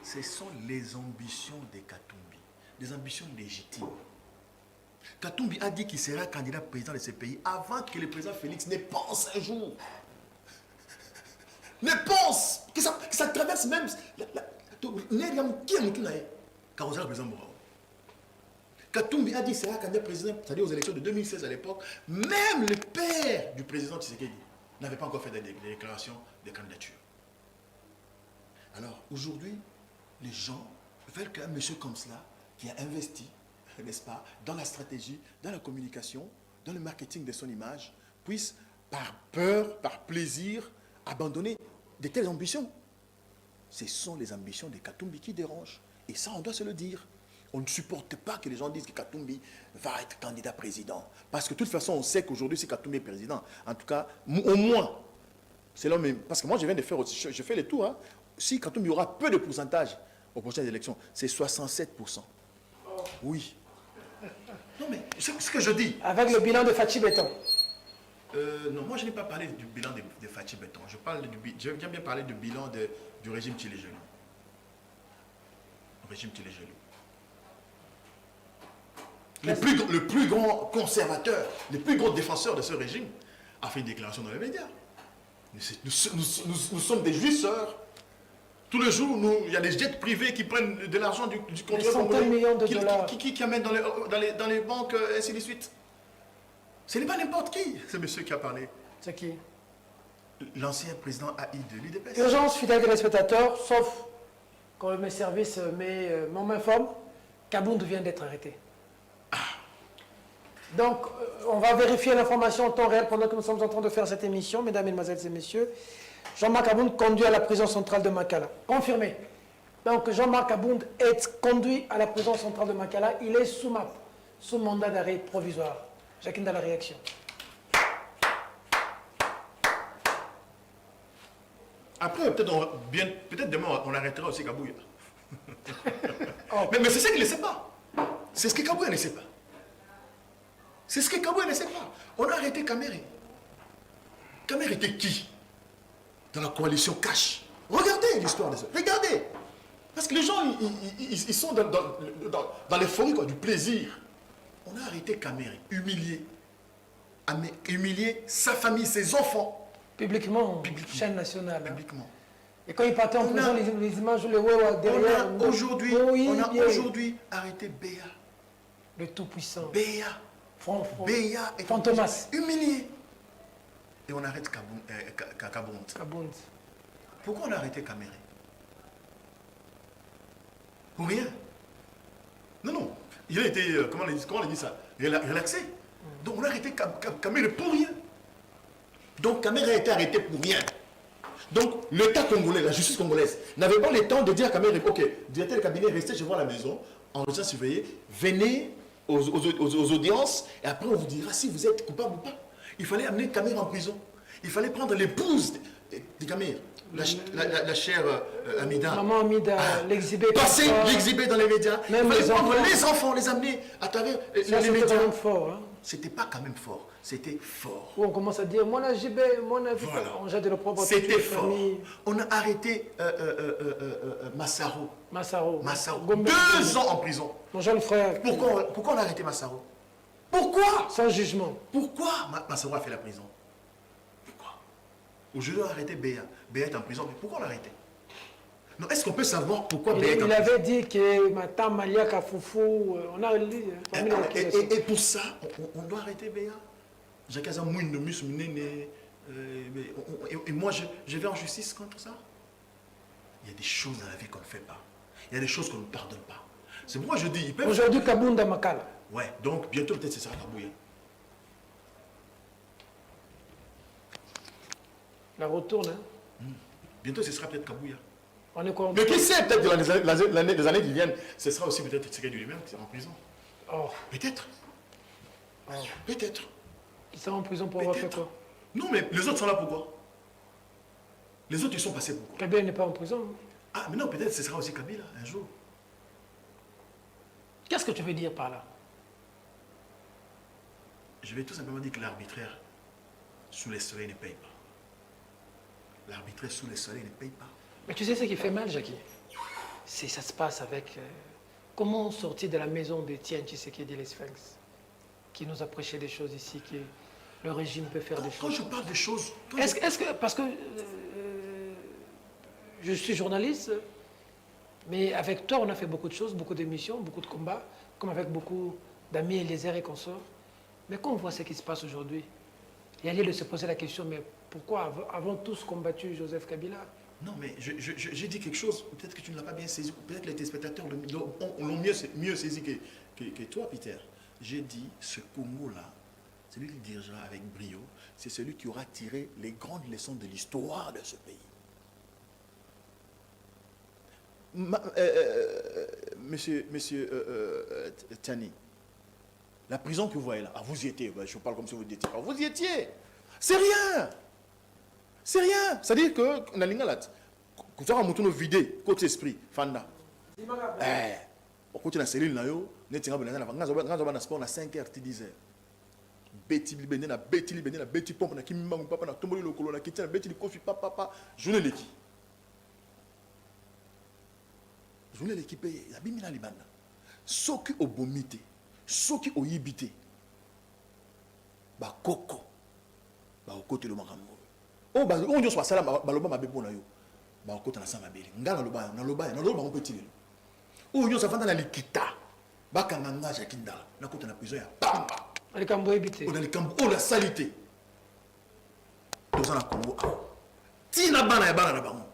S2: Ce sont les ambitions de Katumbi. Des ambitions légitimes. Katumbi a dit qu'il sera candidat président de ce pays avant que le président Félix ne pense un jour. Ne pense que ça traverse même... Katumbi a dit qu'il sera candidat président, c'est-à-dire aux élections de 2016 à l'époque. Même le père du président Tshisekedi n'avait pas encore fait des déclarations de candidature. Alors, aujourd'hui, les gens veulent qu'un monsieur comme cela, qui a investi, n'est-ce pas, dans la stratégie, dans la communication, dans le marketing de son image, puisse, par peur, par plaisir, abandonner de telles ambitions. Ce sont les ambitions de Katumbi qui dérangent. Et ça, on doit se le dire. On ne supporte pas que les gens disent que Katumbi va être candidat président. Parce que de toute façon, on sait qu'aujourd'hui, c'est Katumbi est président. En tout cas, au moins, c'est l'homme même. Parce que moi, je viens de faire aussi, je fais le tour. Hein. Si Katumbi aura peu de pourcentage aux prochaines élections, c'est 67%. Oui. Non, mais c'est ce que je dis.
S1: Avec le bilan de Fachi Béton.
S2: Non, moi, je n'ai pas parlé du bilan de Fachi Béton. Je viens bien parler du bilan du régime Tshilé-Gelou. Le régime Tshilé-Gelou. Le plus grand conservateur, le plus grand défenseur de ce régime a fait une déclaration dans les médias. Nous sommes des jouisseurs. Tous les jours, il y a des jets privés qui prennent de l'argent du contrôle
S1: centaines de millions de dollars.
S2: Qui amènent dans les banques, ainsi de suite. Ce n'est pas n'importe qui, ce monsieur qui a parlé.
S1: C'est qui?
S2: L'ancien président AI de l'UDPS.
S1: Urgence, fidèles téléspectateurs, sauf quand mes services m'informent, Kabound vient d'être arrêté. Donc, on va vérifier l'information en temps réel pendant que nous sommes en train de faire cette émission, mesdames, mesdemoiselles et messieurs. Jean-Marc Abound conduit à la prison centrale de Makala. Confirmé. Donc, Jean-Marc Abound est conduit à la prison centrale de Makala. Il est sous MAP, sous mandat d'arrêt provisoire. Jacqueline, dans la réaction.
S2: Après, peut-être demain, on arrêtera aussi Kabouya. Mais c'est ça qu'il ne sait pas. C'est ce que Kabouya ne sait pas. C'est ce que Kabouya ne sait pas. On a arrêté Kamere. Kamere était qui dans la coalition Cash? Regardez l'histoire de ça. Regardez. Parce que les gens, ils sont dans l'euphorie du plaisir. On a arrêté Kamere, humilié. humilié sa famille, ses enfants.
S1: Publiquement, chaîne nationale. Hein.
S2: Publiquement.
S1: Et quand il partait en prison, les images, les Wewa derrière.
S2: On a aujourd'hui arrêté Béa.
S1: Le Tout-Puissant.
S2: Béa. Béa et
S1: Fantomas.
S2: Humilié. Et on arrête Kabound.
S1: Kabound.
S2: Pourquoi on a arrêté Caméré? Pour rien. Non. Il a été, comment on a dit ça? Relaxé. Donc on a arrêté Caméré pour rien. Donc Caméré a été arrêté pour rien. Donc l'État congolais, la justice congolaise, n'avait pas le temps de dire à Caméré, ok, directeur de cabinet, restez chez vous à la maison, en restant surveillé, venez aux audiences, et après on vous dira si vous êtes coupable ou pas. Il fallait amener Caméré en prison. Il fallait prendre l'épouse de Caméré, la chère Amida.
S1: Maman Amida, l'exhiber.
S2: Passer, l'exhiber dans les médias.
S1: Même
S2: il fallait prendre les enfants, les amener à travers les médias.
S1: C'était quand même fort. Hein.
S2: C'était pas quand même fort, c'était fort.
S1: Où on commence à dire, mon AGB, mon avis, on jette de le propre.
S2: C'était fort. On a arrêté Massaro. 2 ans en prison.
S1: Mon jeune frère.
S2: Pourquoi on a arrêté Massaro? Pourquoi?
S1: Sans jugement.
S2: Pourquoi Massaro a fait la prison? Pourquoi? Aujourd'hui, on a arrêté Béa. Béa est en prison, mais pourquoi on l'a arrêté? Non, est-ce qu'on peut savoir pourquoi Béa est en prison?
S1: Il avait dit que Mata Malia Kafoufou, on a lu.
S2: Et pour ça, on doit arrêter Béa. Jacques Azamouine, et moi, je vais en justice contre ça. Il y a des choses dans la vie qu'on ne fait pas. Il y a des choses qu'on ne pardonne pas. C'est pourquoi je dis...
S1: Aujourd'hui, Kabounda Makala.
S2: Ouais, donc bientôt peut-être ce sera Kabouya.
S1: La retourne, hein.
S2: Bientôt ce sera peut-être Kabouya.
S1: On est quoi?
S2: Mais qui sait, peut-être dans les années qui viennent, ce sera aussi peut-être Tshisekedi lui-même qui sera en prison.
S1: Oh.
S2: Peut-être. Oh. Peut-être.
S1: Il sera en prison pour avoir fait quoi?
S2: Non, mais les autres sont là pourquoi? Les autres, ils sont passés pourquoi?
S1: Kabila n'est pas en prison. Hein.
S2: Ah, mais non, peut-être ce sera aussi Kabila un jour.
S1: Qu'est-ce que tu veux dire par là?
S2: Je vais tout simplement dire que l'arbitraire sous les soleils ne paye pas. L'arbitraire sous les soleils ne paye pas.
S1: Mais tu sais ce qui fait mal, Jackie? Ça se passe avec... comment sortir de la maison de Tian Tshisekedi les Sphinx, qui nous a prêché des choses ici, que le régime peut faire des choses.
S2: Quand je parle de choses...
S1: Est-ce que... Parce que je suis journaliste, mais avec toi, on a fait beaucoup de choses, beaucoup d'émissions, beaucoup de combats, comme avec beaucoup d'amis Eliezer et consorts. Mais quand on voit ce qui se passe aujourd'hui, il y a lieu de se poser la question, mais pourquoi avons tous combattu Joseph Kabila?
S2: Non, mais j'ai dit quelque chose, peut-être que tu ne l'as pas bien saisi, peut-être les téléspectateurs l'ont mieux saisi que toi, Peter. J'ai dit, ce Congo-là, celui qui dirigera avec brio, c'est celui qui aura tiré les grandes leçons de l'histoire de ce pays. Monsieur Tiani, la prison que vous voyez là, vous y étiez, je parle comme si vous étiez pas, vous y étiez. C'est rien. C'est rien. C'est-à-dire que on a l'ingalat. Quand on a monté nos vidéos, côté esprit, fanda. On continue la cellule là yo, net nga benana nga na sport na 5h 10h. Beti libende na beti pompe na kimimba papa na tomboli lokolo na kitia na beti kofi papa journée l'équipe. Journée l'équipe ya bimina libanda. Soki obomité, soki oyibité. Ba koko. Ba okote lo makambo. Oh, bah, on dit soit ça, baloba ma bébé yo. Bah, on na sama beli. Ngala loba, na loba on peut tirer. Oh, yo ça fanta na likita. Ba kanganga jakindala. Na kota na prison ya pamba.
S1: Les cambo habité.
S2: On a les cambo, oh la salité. Tous en Congo. Tina bana ya bana na bango.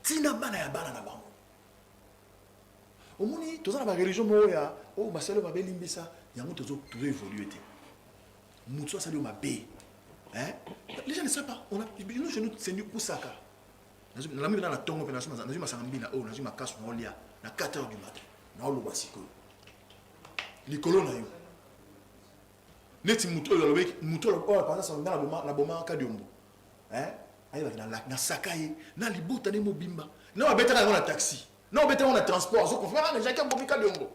S2: Tina bana ya bana na bango. Omoni, tous en ba religion mo ya, oh ba selo ba belimbisa, yango tozo tout évoluer té. Moutso ça lui ma bé. Hein? Les gens ne savent pas. On a, nous, chez nous, c'est du Poussaka. Nous avons dans la tombe, nous avons ma sangambina, nous avons ma casse, on lia, à 4 h du matin. Nous avons le basiko. Les colons, neti muto, par exemple, dans la bomba en Kadiombo. Hein? Aïe, na Sakaye, na Libouta, na Mobimba. Non, on a bêté dans la taxi. Non, on a bêté dans le transport. On a fait un Jacques Bobi Kadiombo.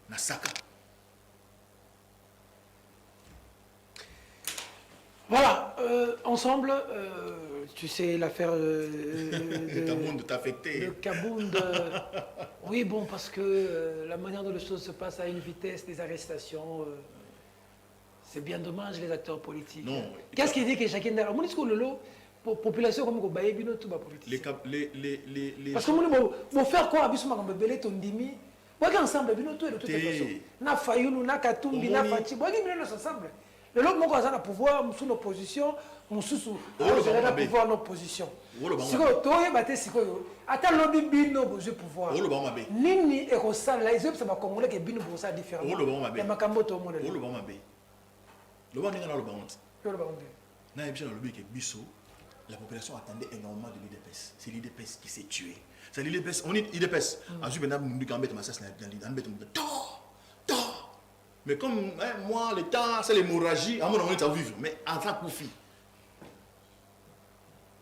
S2: Na Saka.
S1: Voilà, ensemble, tu sais l'affaire
S2: de Kabound t'affecté.
S1: De Kabound. Oui, bon, parce que la manière dont les choses se passent à une vitesse, des arrestations, C'est bien dommage, les acteurs politiques.
S2: Non.
S1: Qu'est-ce qui dit que chacun d'entre eux, est-ce que la population comme Kobaye Bino tout va politique? Parce que moi, je faire quoi? Je vais me ton dimi. Moi, ensemble, Bino tout et de toute façon. Na Fayoulou, na Katumbi, na Fachi. Moi, je ensemble. Le lot, moi, quand on a pouvoir, sous l'opposition, on sous le pouvoir en opposition. Si vous avez si vous attends lobby Bino, vous avez pouvoir. Nini et Rossal, là, ils ont ça va congolais que Bino pour ça différent. Il y a ma camboto au monde.
S2: Le bon est dans le bon.
S1: Le bon.
S2: La population attendait énormément de l'IDPS. C'est l'IDPS qui s'est tué. C'est l'IDPS. On dit l'IDPS. Mais comme moi, le temps, c'est l'hémorragie, à mon avis, ça vivre. Mais en tant que profit.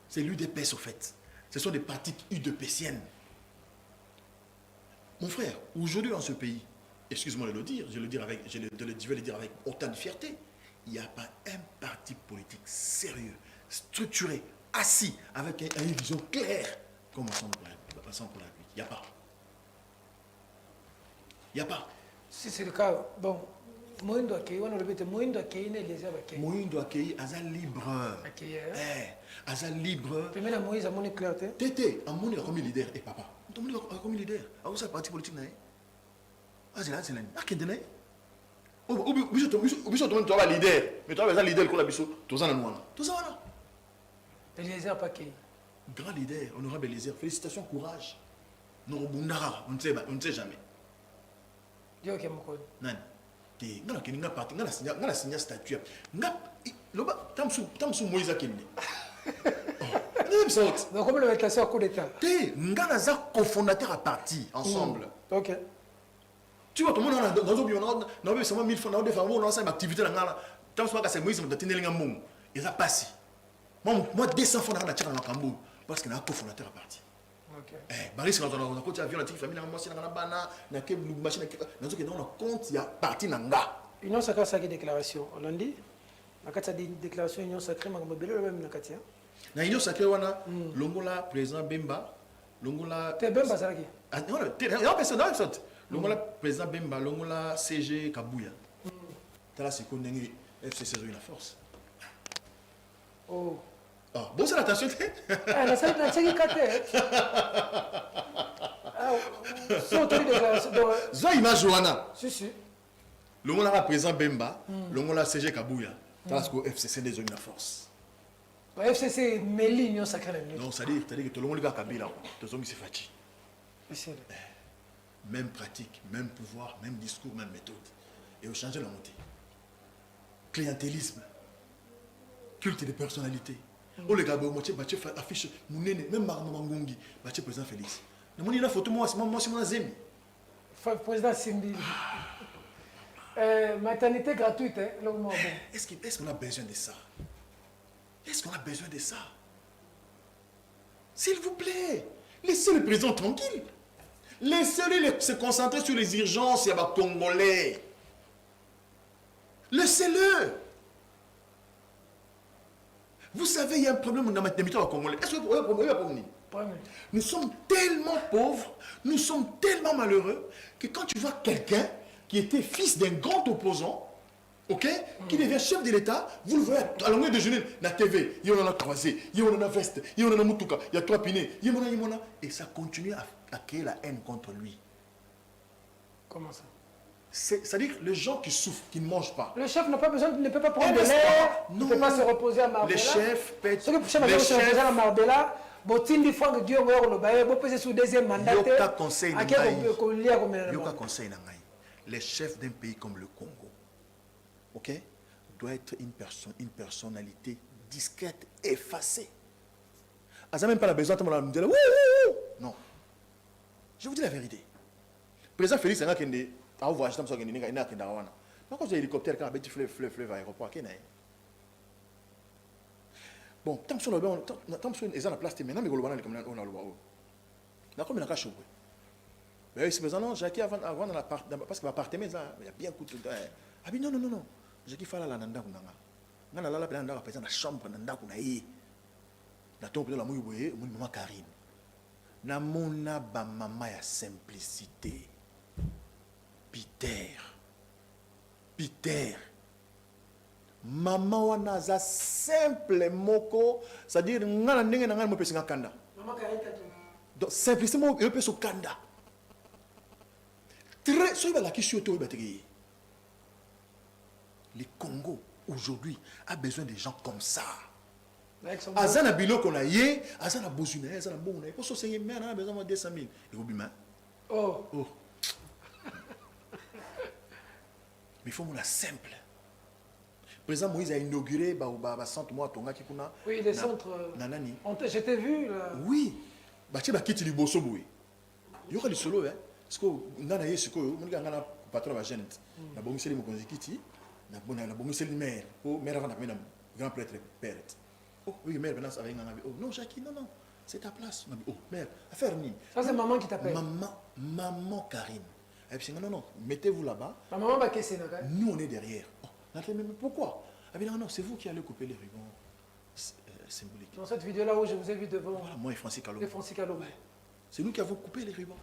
S2: C'est l'UDPS au fait. Ce sont des pratiques UDPSiennes. Mon frère, aujourd'hui dans ce pays, excuse-moi de le dire, je vais le dire avec autant de fierté, il n'y a pas un parti politique sérieux, structuré, assis, avec une vision claire, comme Ensemble pour la République. Il n'y a pas. Il n'y a pas.
S1: Si c'est le cas, bon, Moïndo Akei, on a répété, Moïndo Akei, il est Akei.
S2: Moïndo Akei, Aza libre. Aza libre.
S1: Puis maintenant, Moïse a mon éclair.
S2: Tété, à mon comme leader, et papa. Tout comme leader. À où ça, parti politique, n'est-ce pas? Ah, c'est là, c'est là. Ah, qui est donné? Tu as leader, mais tu as un leader qui a besoin de tout ça. Tout ça, voilà.
S1: Eliezer Pakei.
S2: Grand leader, honorable Eliezer, félicitations, courage. Non, on ne sait jamais.
S1: Dieu qui est mon code.
S2: Non. Tu n'as pas signé statut. Tu as Moïse Akende.
S1: Donc, comme le mettre à coup d'état.
S2: Tu es cofondateur à parti, ensemble.
S1: Ok.
S2: Tu vois, tout le monde a 1000 francs, on a une activité. Tu as c'est Moïse qui a été il a passé. Moi, 200 francs dans la Cambou, parce qu'il y a un cofondateur à parti. Baris, quand on a un avion, la famille, compte, il y a parti Nanga.
S1: Union sacrée, c'est une déclaration. On l'a dit. La déclaration Union sacrée, je vais même Nakatia.
S2: Na Union sacrée, on a Longola, président Bemba. Longola.
S1: T'es Bemba, ça qui?
S2: Non, personne, non, personne. Longola, président Bemba, Longola, CG Kabouya. T'as là, c'est qu'on a FCC la force.
S1: Oh.
S2: Ah, bon, c'est l'attention.
S1: Ah, c'est qui kate. Ah, si on te dit déclaration.
S2: Zoï Majoana.
S1: Si.
S2: Longola, président Bemba, Longola, CG Kabouya. T'as là, c'est qu'on FCC la force.
S1: FCC, mais l'Union sacrée.
S2: Non, c'est-à-dire que tout le monde va Kabila. Tout le monde s'est fatigué. Même pratique, même pouvoir, même discours, même méthode. Et on change la montée. Clientélisme. Culte de personnalité. Oh les gars, affiche même Mangongi, président Félix. Il y a une photo, moi, c'est mon zemi.
S1: Président Simbi. Maternité gratuite,
S2: Est-ce qu'on a besoin de ça? Est-ce qu'on a besoin de ça? S'il vous plaît, laissez le président tranquille. Laissez-le se concentrer sur les urgences, il y a des Congolais. Laissez-le. Vous savez, il y a un problème dans la territoire congolais. Est-ce que vous avez un problème? Nous sommes tellement pauvres, nous sommes tellement malheureux, que quand tu vois quelqu'un qui était fils d'un grand opposant, ok, qui devient chef de l'État, vous le voyez à longueur de journée, dans la TV, il y en a croisé, il y en a veste, il y en a mutuka, il y a trois pinés, il y en a, et ça continue à créer la haine contre lui.
S1: Comment ça?
S2: C'est-à-dire les gens qui souffrent, qui ne mangent pas.
S1: Le chef n'a pas besoin, ne peut pas prendre de l'air, ne peut pas se reposer à Marbella.
S2: Les chefs pètent.
S1: Ceux qui se reposer à Marbella, Botindi fois que Dieu va le bailler, vous poser sous deuxième mandat.
S2: Yoka conseil Nangaï. Les chefs d'un pays comme le Congo, ok, doit être une personnalité discrète, effacée. Ah, ça même pas la besoin de me dire non. Je vous dis la vérité. Président Félix Tshisekedi a voyagé dans son hélicoptère. Quand j'ai hélicoptère, quand j'ai fleuve aéroport, bon, tant que on est à la place, maintenant, on a le d'accord, mais on a caché. Mais c'est présent, Jacques, avant dans la part, parce que l'appartement, il y a bien coup de temps. Ah, mais non. Jacques, il fallait la nanda kunanga. Nana la nanda, par exemple, la chambre, nanda kunaï. La tombe de la mouille, mon maman Karine. Na mona ba mama ya simplicité. Peter. maman wana za simple moko, c'est-à-dire ngana ndenge na ngana mo pesi kanda.
S1: Maman Karine
S2: Donc simplement il peut se kanda. Très soyez la question to bategi. Le Congo aujourd'hui a besoin de gens comme ça. Azana biloko na ye, azana bozuna, azana bona. Pour so c'est mais na besoin de 200 000. Et vous bima.
S1: Oh.
S2: Oh. Mais il faut la simple. Le président Moïse a inauguré le centre moi Tonga Kikuna.
S1: Oui, les centres.
S2: Nanani.
S1: J'étais vu là.
S2: Oui. Bachi ba kiti liboso boui. Il y aura du solo hein. Parce que ngana yesiko, mon gars ngana patron ba jeune. Na bongi seli mo konzi kiti, na bongi seli maire. Oh maire avant na grand prêtre père. Oh oui maire maintenant ça va ngana. Oh non Jackie, non non. C'est ta place. Oh maire, affaire ni.
S1: Ça c'est maman qui t'appelle.
S2: Maman Karine. Et puis non non, mettez-vous là-bas.
S1: La maman va caisser là.
S2: Nous on est derrière. Mais pourquoi? Ah bien non, c'est vous qui allez couper les rubans symboliques.
S1: Dans cette vidéo-là où je vous ai vu devant.
S2: Voilà, moi et Francis Kalou.
S1: Et Francis Kalou.
S2: Ouais. C'est nous qui avons coupé les rubans.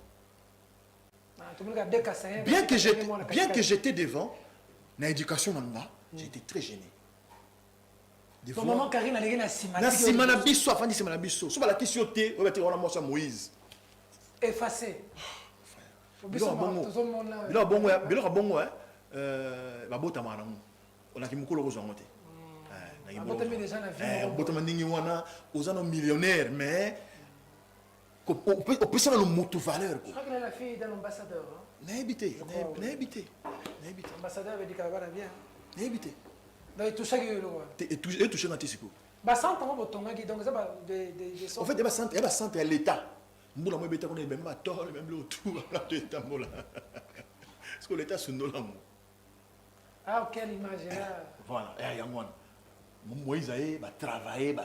S1: Ah, tout le monde a décassé.
S2: Bien que j'étais devant, dans l'éducation manga, j'étais très gêné.
S1: Ton maman Karine a la Sima.
S2: Na Sima na biso, afin de Sima na biso. Sur la question T, on va te rendre moi Moïse.
S1: Effacé.
S2: Bilo bongo hein. Babota manamu. On a qui mukolo ko zongote.
S1: On botami déjà la vie.
S2: On botama ningi wana, ozana millionnaire mais on peut ça le motu valeur
S1: Je crois qu'elle est la fille d'un ambassadeur.
S2: N'a habité.
S1: L'ambassadeur avait dit qu'elle va bien.
S2: N'a habité.
S1: Donc il touche à lui.
S2: Et touché dans Tissiko.
S1: Bah 100 ans botonga qui donc ça va des
S2: en fait, il y a centre à l'état. Mbula mo beta ko ne même tol même le tout là de tambola. Parce que l'état sous nos langues.
S1: Ah, quelle image là.
S2: Voilà, et y a moi. Moïse va travailler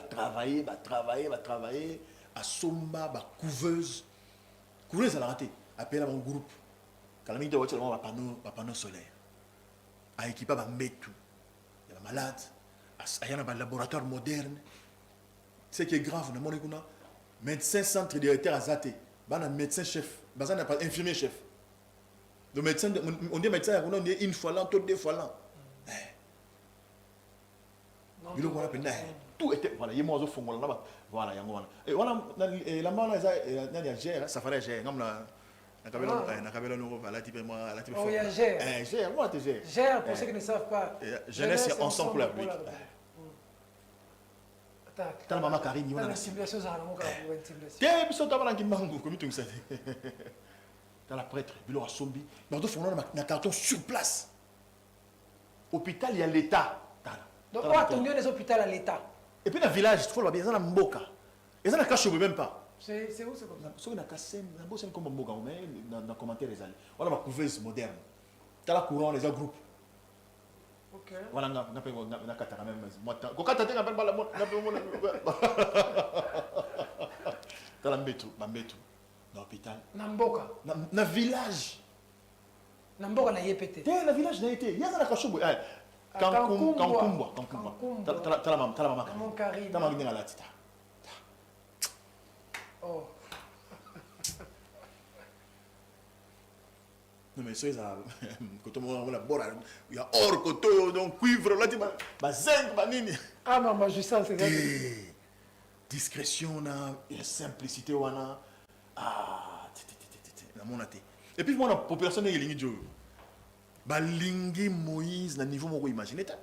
S2: à Somba, à couveuse. Couveuse, elle a raté. Appelle à mon groupe. Quand la minute de voiture, on va panneau solaire. À équiper un métou. Il y a malade. Il y a un laboratoire moderne. Ce qui est grave, on a médecin centre directeur à Zate. Il y a un médecin chef. Il y a un infirmier chef. Le médecin, on dit médecin, on dit une fois l'an, deux fois l'an. Tout était voilà, il y a moi au fond là-bas. Voilà, il y a moi. Et voilà, la main là, il y a gère, ça ferait gère, comme la cabelle nous va la type moi, la type.
S1: Oh, il y a gère.
S2: Gère, moi tu gère.
S1: Gère pour ceux qui ne savent pas.
S2: Jeunesse ensemble pour la République.
S1: T'as
S2: la maman Karine, il y a
S1: la simulation ça mon gars, une simulation.
S2: Tiens, biso tabala qui mango comme tout ça. T'as la prêtre, bilo a sombi. Mais on fond na carton sur place. Hôpital, il y a l'état.
S1: Donc, on a attendu les hôpitaux à l'État.
S2: Et puis dans le village, il faut le bien, ils ont Mboka. Ils ont caché même pas.
S1: C'est où c'est comme ça?
S2: Ceux qui ont cassé, c'est comme Mboka, mais dans le commentaire, ils ont voilà ma couveuse moderne. Tu as la courant, les groupes.
S1: Ok.
S2: Voilà, on a katara même. Moi, quand tu as pas la mode, tu as la métro, dans l'hôpital.
S1: Namboka.
S2: Dans le village.
S1: Namboka n'a yépété.
S2: Le village n'a été. Il y a un cachot. Kankumbwa. T'as la maman.
S1: Maman Karine.
S2: T'as la maman la tita.
S1: Oh.
S2: Non mais ça, quand on a bora, il y a or, coteau, donc cuivre, là tu vas zinc, banini.
S1: Ah non, moi je sens c'est ça.
S2: Discrétion, la simplicité, wana. Ah, la monaté. Et puis moi la population est lingi jo. Balingi Moïse na niveau moko imaginer ta.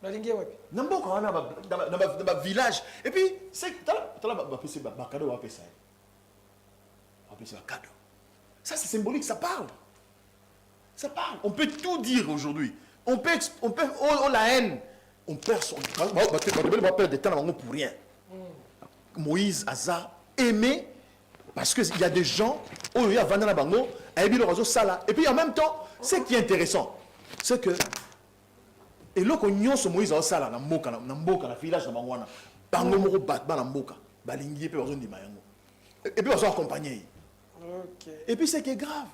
S1: Balingi wapi?
S2: Namboka wana dans village. Et puis c'est t'as ba pese ba cadeau wa pesa. Wa pesa cadeau. Ça c'est symbolique, ça parle. Ça parle. On peut tout dire aujourd'hui. On peut la haine. On perd son on va perdre de temps pour rien. Moïse Aza aimé parce que il y a des gens il y a Vandana Bango, et puis en même temps, ce qui est intéressant, c'est que et là qu'on y a ce Moïse au sala na mboka na village na Mangwana, bango moko batba na mboka, balingi pe bazo ndima yango. Et puis bazo accompagner.
S1: OK.
S2: Et puis c'est qui est grave,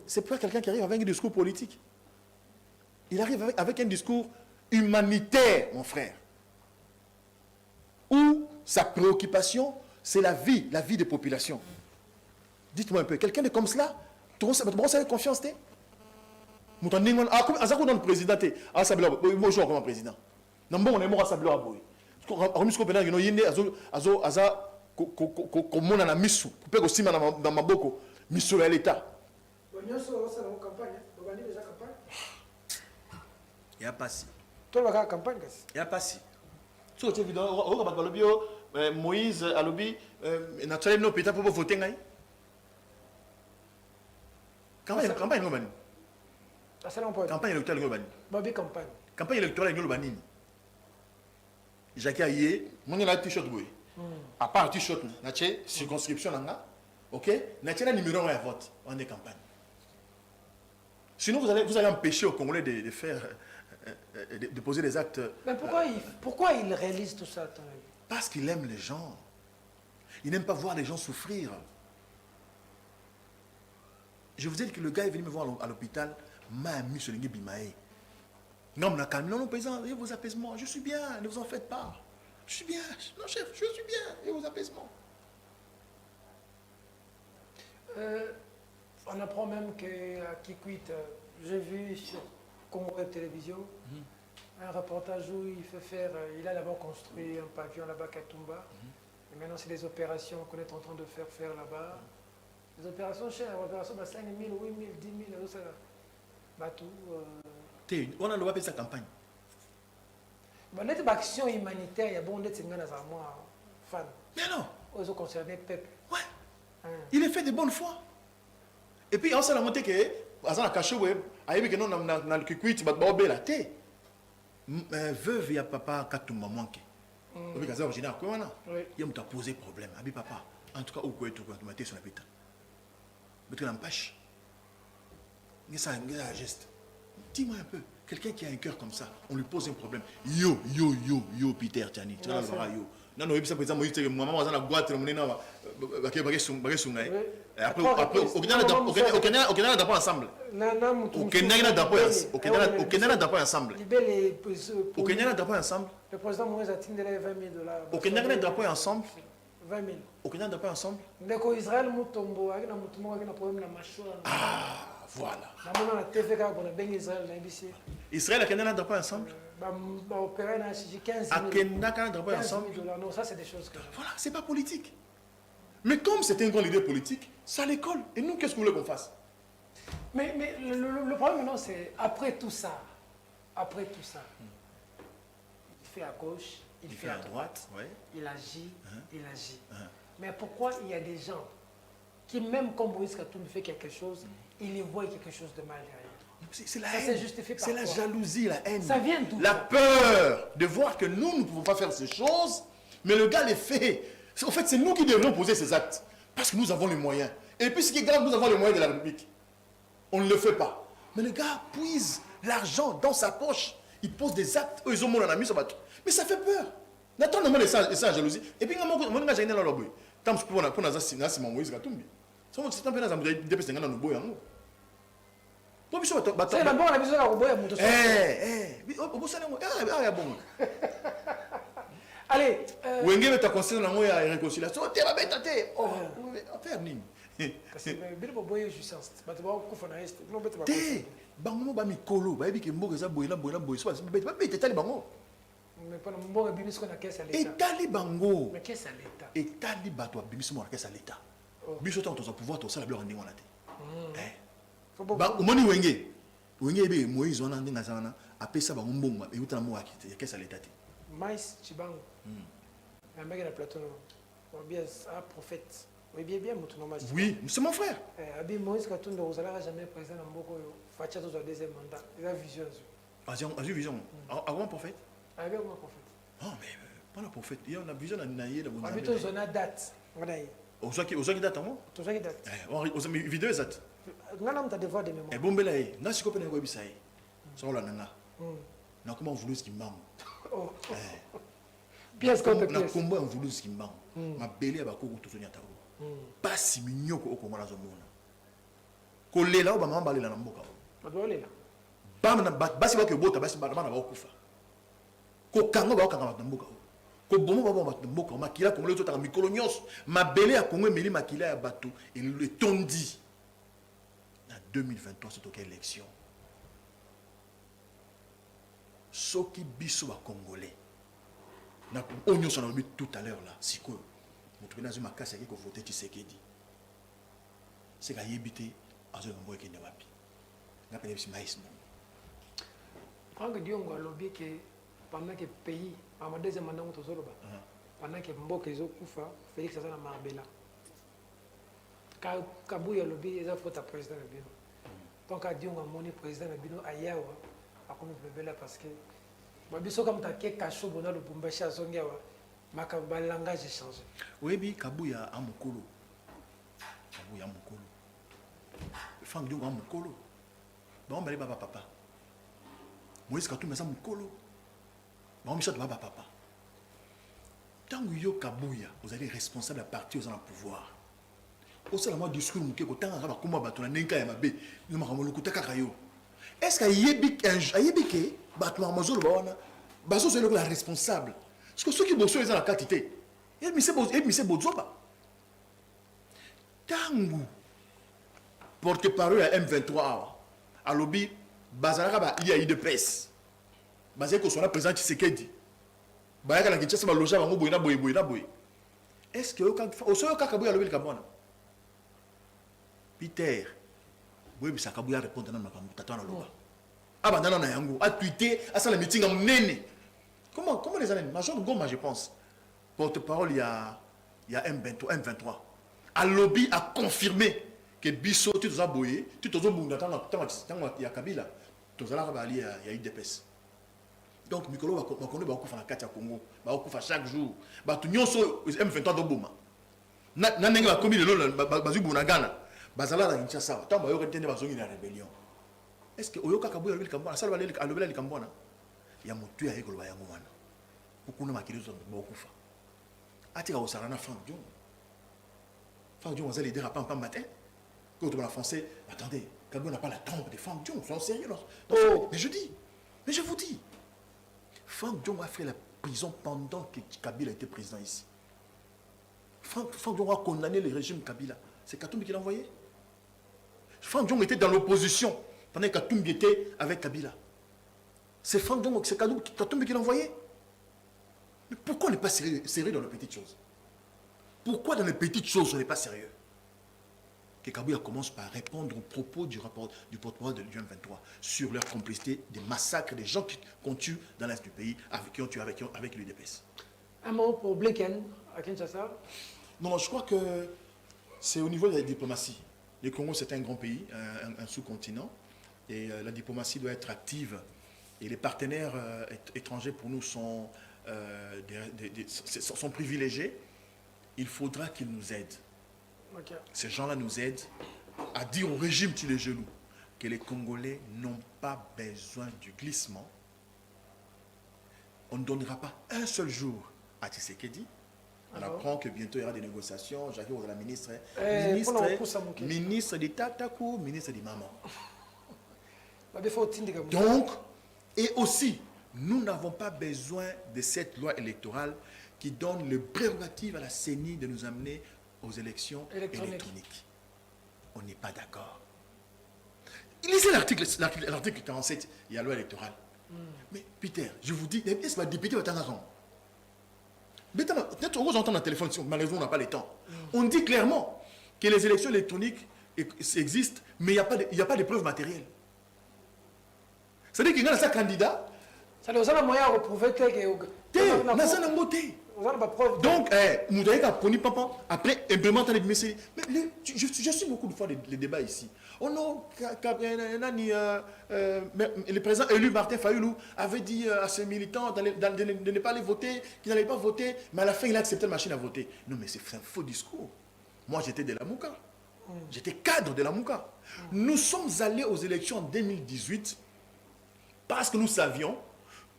S2: c'est pas quelqu'un qui arrive avec un discours politique. Il arrive avec un discours humanitaire, mon frère. Où sa préoccupation, c'est la vie des populations. Dites-moi un peu, quelqu'un de comme cela, tu as confiance, Moutandingon, à quoi dans le président, à Sabila, moi je suis comme président. Nambo, on est mort à Sabila Boy. Comme ce qu'on peut dire, il y a Aza, comme on a la misu, couper aussi dans ma boko, misu à l'État.
S1: Il
S2: n'y a pas si.
S1: Toi, la campagne,
S2: il n'y a pas si. Sur cette vidéo, on va parler Moïse, Alobi, naturellement, nos pétas pour voter. Campagne, campagne, campagne électorale, campagne électorale, Jacques Aye, moi j'ai un t-shirt boy. À part un t-shirt, nature circonscription là, ok? Nature un numéro 1 à vote, on est campagne. Sinon vous allez empêcher aux Congolais de faire, de poser des actes.
S1: Mais pourquoi il réalise tout ça?
S2: Parce qu'il aime les gens. Il n'aime pas voir les gens souffrir. Je vous dis que le gars est venu me voir à l'hôpital, m'a mis sur le bimae. Non, mais non, président, et vos apaisements, je suis bien, ne vous en faites pas. Je suis bien, non chef, je suis bien, et vos apaisements.
S1: On apprend même qu'à Kikwit, j'ai vu sur Congo Télévision un reportage où il a d'abord construit un pavillon là-bas à Katumba. Et maintenant, c'est des opérations qu'on est en train de faire là-bas. Des opérations chères, des opérations de 5 000, 8 000, 10 000 euros, ça va. Tout.
S2: On a le droit de sa campagne.
S1: Bon, notre action humanitaire, il y a bon d'être fan.
S2: Mais non.
S1: Aux autres concernés, peuple.
S2: Ouais. Il est fait de bonne foi. Et puis, on s'est montré que, à la caché, il y a un Kikwit, il y a un veuve, il y a papa, Katumba manqué. Il y a originaire, il y a posé problème. Abi papa, en tout cas, où est-ce que tu as sur la pétale? Mais tu l'empêches. Il y a un geste. Dis-moi un peu, quelqu'un qui a un cœur comme ça, on lui pose un problème. Yo, Peter Tchani, tu vas le voir, yo. Non, non, ça, par exemple, moi, maman, on a la boîte, on a après, au Kenya, d'abord ensemble. Au Kenya, d'abord ensemble. Au Kenya, d'abord ensemble.
S1: Le président Moïse a tenu $20 000.
S2: Au Kenya, d'abord ensemble.
S1: 20 000.
S2: Au Kenya, d'abord ensemble.
S1: Ndeko Israël mutombo, avec un problème de mâchoire.
S2: Ah, voilà. Israël et Kenya d'abord ensemble.
S1: Non, ça c'est des choses que...
S2: Voilà, c'est pas politique. Mais comme c'est un grand leader politique, ça l'école. Et nous, qu'est-ce que vous voulez qu'on fasse?
S1: Mais le problème maintenant, c'est après tout ça, il fait à gauche, il fait à droite, ouais. Il agit. Mais pourquoi il y a des gens qui, même comme Moïse Katumbi fait quelque chose, ils y voient quelque chose de mal derrière?
S2: C'est la haine. C'est la jalousie, la haine.
S1: Ça vient d'où?
S2: La peur de voir que nous ne pouvons pas faire ces choses, mais le gars les fait. En fait, c'est nous qui devrions poser ces actes. Parce que nous avons les moyens. Et puis, ce qui est grave, nous avons les moyens de la République. On ne le fait pas. Mais le gars puise l'argent dans sa poche. Il pose des actes. Eux, ils ont mon ami sur bateau. Mais ça fait peur. N'attends pas ça la jalousie. Et puis, on a gagné dans le boy. Tant que pour nous, Moïse Katumbi. C'est un peu dans un dépêche dans le boy.
S1: C'est d'abord la vision de la boy. Allez.
S2: Wenge est conseil dans la réconciliation. Tu vas bête. Faire nini.
S1: Parce que Bilbo boy est juste. Mais tu vas couper na est. Non bête.
S2: Té. Bango ba mikolo. Ba ebi ke mboka za boyela boy. So ba bête tali bango.
S1: Mais pendant mboka bimis ko na caisse à l'état.
S2: Etali bango.
S1: Mais caisse à l'état.
S2: Etali bato bimis mo na caisse à l'état. Biso tant to pouvoir to ça la blo ndingo na té. Ba omoni wenge. Wenge ebe Moïse wana ndinga sana apesa bango mbongo e utana mo akite ya caisse à l'état.
S1: Mais Chibango. Un mec à Platon. Bien un prophète. Oui, bien,
S2: oui, c'est mon frère.
S1: Abi Moïse Katumbi Rosala jamais président dans Mboko Fatia dans deuxième mandat. Il a vision.
S2: A vision. Avant prophète.
S1: Avant prophète.
S2: Non mais pas la prophète. Il y a une vision dans Naïe dans
S1: Abi to zona date. Ngadaï.
S2: Aux qui date moi.
S1: To qui date.
S2: Aux vidéo exact.
S1: Ngana mta devoir de mémoire.
S2: Et bombela e. Na siko pena ko bisaï. Ça la nana. Na comment voulu ce qui m'am.
S1: Pièce contre
S2: pièce. Na combat on voulu ce qui m'am. Ma belé ba ko to sonya tawo. Pasi minyoko okongo na zomona kolela ba mamba lela na mboka
S1: badolela
S2: bana basi ba ke bota basi bana ba okufa ko kango ba okanga na mboka ko bomo ba ba mboka makila kongo lezo ta mikolo nyos mabele ya kongo emeli makila ya bato et le tondi na 2023 c'est aucune élection soki biso ba congolais na onyo son ami tout à l'heure là siko mutu na zuma kasa ki ko voter Tshisekedi c'est ka yebité azo ngombo ke nyabapi na pele bisi mais non
S1: Franck Diongo a lobby que pendant que le pays, à ma deuxième mandat, pendant que Mbok et Zokoufa, Félix Azana Marbella. Kabou a lobby, ils ont fait le président de Bino. Donc, à Diongo, mon président de Bino, ailleurs, à comme le parce que. Biso comme ta ke kacho bona le Bumbashi à Zongawa, ma langage a changé.
S2: Oui, bi Kabouya a Mokolo. Kabouya Mokolo. Franck Diongo a Mokolo. Bon, ben, papa. Moïse Katou mais ça Mokolo. Bon, Michel Baba papa. Tant que yo Kabouya, vous allez responsable à partir aux pouvoir. Au sein de moi discours mouké ko tanga ba kuma batuna nenka ya mabe, no makamolo kutaka kayo. Est-ce que yebike batuma mazolo ba wana baso c'est le responsable. Parce que ceux qui bossent ils ont la quantité. Et mi se bozoba. Tangu porte-parole à M23 à lobby bazalaka ba il y a eu de presse. Basé que son président Tshisekedi. Bayaka la Kinshasa ba loja bango boyina boy. Est-ce que au so ka Kabouya lobby kamona? Peter boy bisa Kabouya répondre na makambo tata na loba. Abandana na yango a tweeté a ça la meeting am nene. Comment les années Major Goma je pense. Porte-parole il y a M23. A lobby a confirmé que biso tu dois boyer, tu dois bunda tant ya Kabila. Tu dois la il y a UDPS. Donc Mikolo va connaître beaucoup faire la carte à Congo, va beaucoup faire chaque jour. Ba tu nyonso M23 do boma. Na ndenge ba komi lelo bazu bunagana. Bazala la Kinshasa. Tant ba yo retene bazongi na rébellion. Est-ce que oyoka Kabouya le Kambona, ça va aller à le Kambona. Ya mutu ya ekolo ba yango wana. Ukuna makilizo beaucoup fa. Atika osarana Franck Diongo. Franck Diongo va les dire à pas matin. Quand on va français, attendez, Kabouya n'a pas la trompe de Franck Diongo, c'est sérieux. Mais je vous dis, Franck Diongo a fait la prison pendant que Kabila était président ici. Franck Diongo a condamné le régime Kabila. C'est Katumbi qui l'a envoyé. Franck Diongo était dans l'opposition pendant que Katumbi était avec Kabila. C'est Franck Diongo, c'est Katumbi qui l'a envoyé. Mais pourquoi on n'est pas sérieux dans les petites choses? Pourquoi dans les petites choses on n'est pas sérieux? Que Kabouya commence par répondre aux propos du rapport du porte-parole de l'UM23 sur leur complicité des massacres des gens qu'on tue dans l'Est du pays, qui ont tué avec l'UDPS.
S1: Un mot pour Blinken à Kinshasa?
S2: Non, je crois que c'est au niveau de la diplomatie. Le Congo, c'est un grand pays, un sous-continent, et la diplomatie doit être active. Et les partenaires étrangers pour nous sont privilégiés. Il faudra qu'ils nous aident.
S1: Okay.
S2: Ces gens-là nous aident à dire au régime sur les genoux que les Congolais n'ont pas besoin du glissement. On ne donnera pas un seul jour à Tshisekedi. On apprend que bientôt il y aura des négociations. Jacques la ministre, ministre de Tatakou, ministre de Maman. Donc, et aussi, nous n'avons pas besoin de cette loi électorale qui donne le prérogative à la CENI de nous amener aux élections électroniques. On n'est pas d'accord. Lisez l'article 47, il y a la loi électorale. Mais Peter, je vous dis, est-ce que le député va t'en raison? Peut-être qu'on entend dans le téléphone, malheureusement on n'a pas le temps. On dit clairement que les élections électroniques existent, mais il n'y a pas de preuves matérielles. C'est-à-dire qu'il y a un candidat.
S1: Ça veut dire moyen de prouver que...
S2: Donc, après, implémenter les messages. Mais je suis beaucoup de fois les débats ici. Oh non, le président élu Martin Fayoulou avait dit à ses militants de ne pas aller voter, qu'ils n'allaient pas voter, mais à la fin, il a accepté la machine à voter. Non, mais c'est un faux discours. Moi, j'étais de la Mouka. J'étais cadre de la Mouka. Nous sommes allés aux élections en 2018 parce que nous savions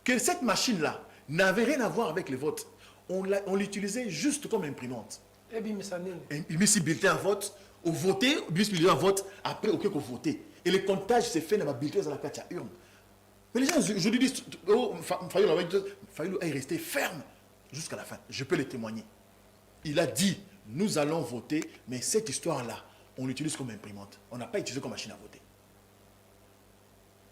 S2: que cette machine-là n'avait rien à voir avec les votes. On l'utilisait juste comme imprimante. Il met si bulletin à vote, au voter, bulletin à vote, après au qu'on voter. Et le comptage s'est fait dans la bulletin dans la carte à urne. Mais les gens, je lui dis, Fayoulou est resté ferme jusqu'à la fin. Je peux le témoigner. Il a dit, nous allons voter, mais cette histoire-là, on l'utilise comme imprimante. On n'a pas utilisé comme machine à voter.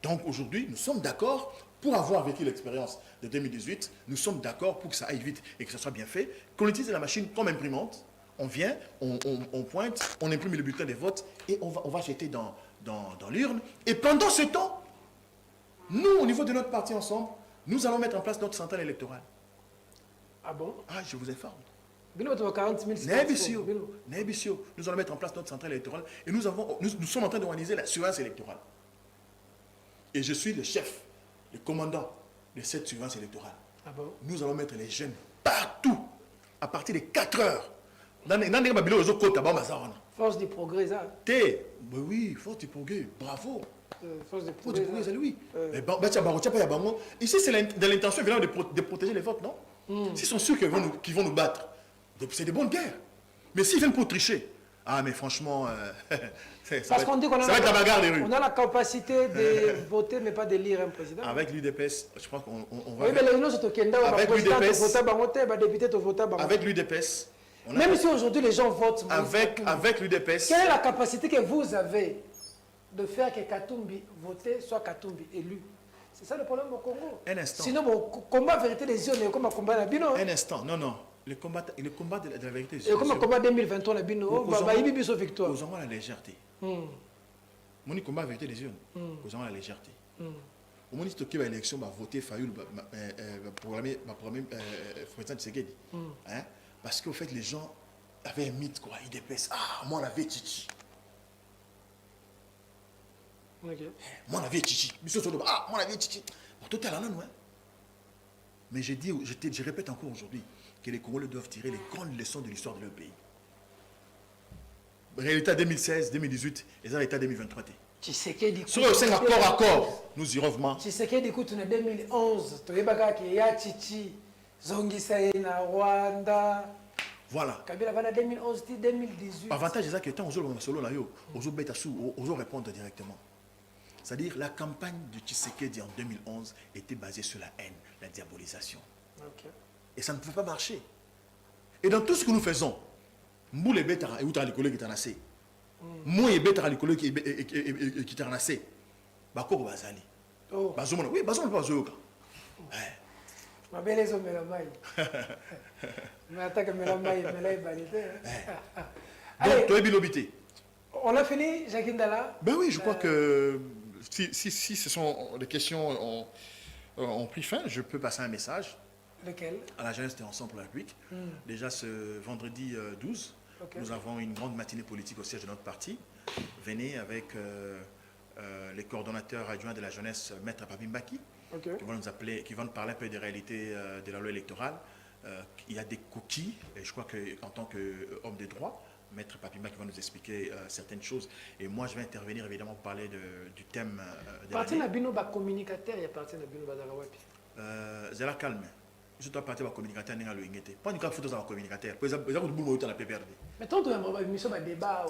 S2: Donc aujourd'hui, nous sommes d'accord, pour avoir vécu l'expérience de 2018, nous sommes d'accord pour que ça aille vite et que ça soit bien fait, qu'on utilise la machine comme imprimante. On vient, on pointe, on imprime le bulletin des votes et on va jeter dans l'urne. Et pendant ce temps, nous, au niveau de notre parti ensemble, nous allons mettre en place notre centrale électorale.
S1: Ah bon?
S2: Ah, je vous informe.
S1: Bino, tu as 40 000
S2: Nébissio. Nous allons mettre en place notre centrale électorale et nous sommes en train d'organiser la surveillance électorale. Et je suis le chef, le commandant de cette surveillance électorale.
S1: Ah bon?
S2: Nous allons mettre les jeunes partout, à partir de 4 heures. Dans les
S1: Force du progrès, ça.
S2: Oui, force du progrès, bravo.
S1: Force du
S2: Force du
S1: progrès,
S2: progrès, oui.
S1: Oui.
S2: Ici, c'est de l'intention évidemment de protéger les votes, non? S'ils sont sûrs qu'ils vont nous battre, c'est des bonnes guerres. Mais s'ils viennent pour tricher, ah mais franchement,
S1: Parce qu'on dit qu'on
S2: ça va être la bagarre des rues.
S1: On a la capacité de voter, mais pas d'élire un président.
S2: Avec l'UDPS, je pense qu'on va...
S1: Oui, mais les gens, c'est au Kenda,
S2: avec l'UDPS,
S1: avec
S2: l'UDPS,
S1: même si aujourd'hui les gens votent...
S2: Avec l'UDPS...
S1: Quelle est la capacité que vous avez de faire que Katumbi vote, soit Katumbi élu? C'est ça le problème au Congo.
S2: Un instant.
S1: Sinon, mon combat vérité des yeux, comme un combat la bino.
S2: Un instant, non. Le combat de la vérité des
S1: yeux. Et comme un combat 2023 la bino, il y a victoire.
S2: Aux gens la légèreté. Mon combat vérité des yeux, aux gens la légèreté. Au moment où il y a l'élection, va voter Fayoul, programmer président Tshisekedi. Parce qu'au fait, les gens avaient un mythe, quoi. Ils dépassent. Ah, moi, on avait Chichi.
S1: Okay.
S2: Moi, on avait Chichi. Ah, moi, on avait Chichi. Bon, tout est là, non, mais je répète encore aujourd'hui que les Congolais doivent tirer les grandes leçons de l'histoire de leur pays. Résultat 2016, 2018 et ça, résultat 2023.
S1: Tshisekedi.
S2: Sur le 5 accord, nous irons vraiment.
S1: Tshisekedi, écoute, en 2011, tu as dit qu'il y a Chichi, Zongisaï, na Rwanda.
S2: Voilà.
S1: Kabila va en 2011, 2018.
S2: Avantage, c'est que tant que nous sommes là, nous répondre directement. C'est-à-dire la campagne de Tshisekedi en 2011 était basée sur la haine, la diabolisation. Okay. Et ça ne pouvait pas marcher. Et dans tout ce que nous faisons, nous les bêtes et outre les collègues qui t'en assez. Moi et bêtes les collègues qui t'en assez. Bakoko bazali. Oh. Bazomona. Oui, bazomona pas zoyoka.
S1: Ma belle est au Mélamai. Mais attaque Mélamai, Mélamai validé.
S2: Donc, tu es bilobité.
S1: On a fini, Jacques Ndala?
S2: Ben oui, je crois que si ce sont les questions ont pris fin, je peux passer un message.
S1: Lequel? À
S2: la jeunesse de Ensemble pour la République. Déjà ce vendredi 12, nous avons une grande matinée politique au siège de notre parti. Venez avec les coordonnateurs adjoints de la jeunesse, Maître Papi Mbaki, qui vont nous appeler, qui vont nous parler un peu des réalités de la loi électorale. Il y a des coquilles, et je crois qu'en tant qu'homme de droit, Maître Papima qui va nous expliquer certaines choses. Et moi, je vais intervenir évidemment pour parler du thème de
S1: parti Nabino, communicateur, il y a parti Nabino Bazarawapi.
S2: C'est la calme. Je dois partir par communicateur, n'est pas le ingénieur. Pas une photo dans le communicateur. Par exemple, vous boulot dans la PPRD.
S1: Mais tant que tu as une émission de débat,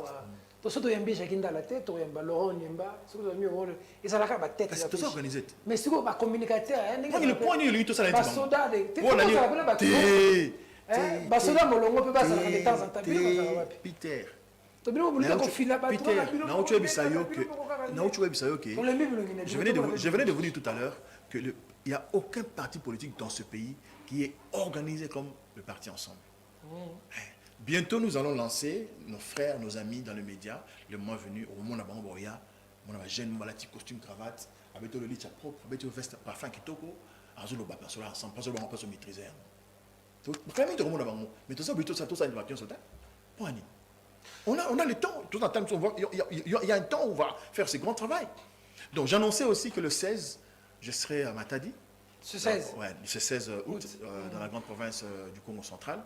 S1: tu as un chacun dans la tête, tu as Laurent Nyemba, tu as mieux rôle. Et ça la tête.
S2: C'est tout ça organisé.
S1: Mais si vous êtes communicateur,
S2: le point lui tout ça là.
S1: Soda de. Basoda molongo pe basa de temps en temps.
S2: Peter.
S1: To bino buluka ko fila ba
S2: Peter. Na uchu ebisayo que. Je venais de vous dire tout à l'heure que il n'y a aucun parti politique dans ce pays qui est organisé comme le parti Ensemble. Bientôt nous allons lancer nos frères, nos amis dans les médias, le mois venu au moment où Boya, mon jeune malati costume cravate, avec le lit propre, avec le veste parfum qui toko, azul ba personne ensemble, pas seulement on peut se maîtriser. Famille de Romain Babango, mais tout ça, une vacances sur on a le temps, tout en temps, il y a un temps où on va faire ce grand travail. Donc j'annonçais aussi que le 16, je serai à Matadi.
S1: Ce 16
S2: Oui, ce 16 août, dans la grande province du Congo central,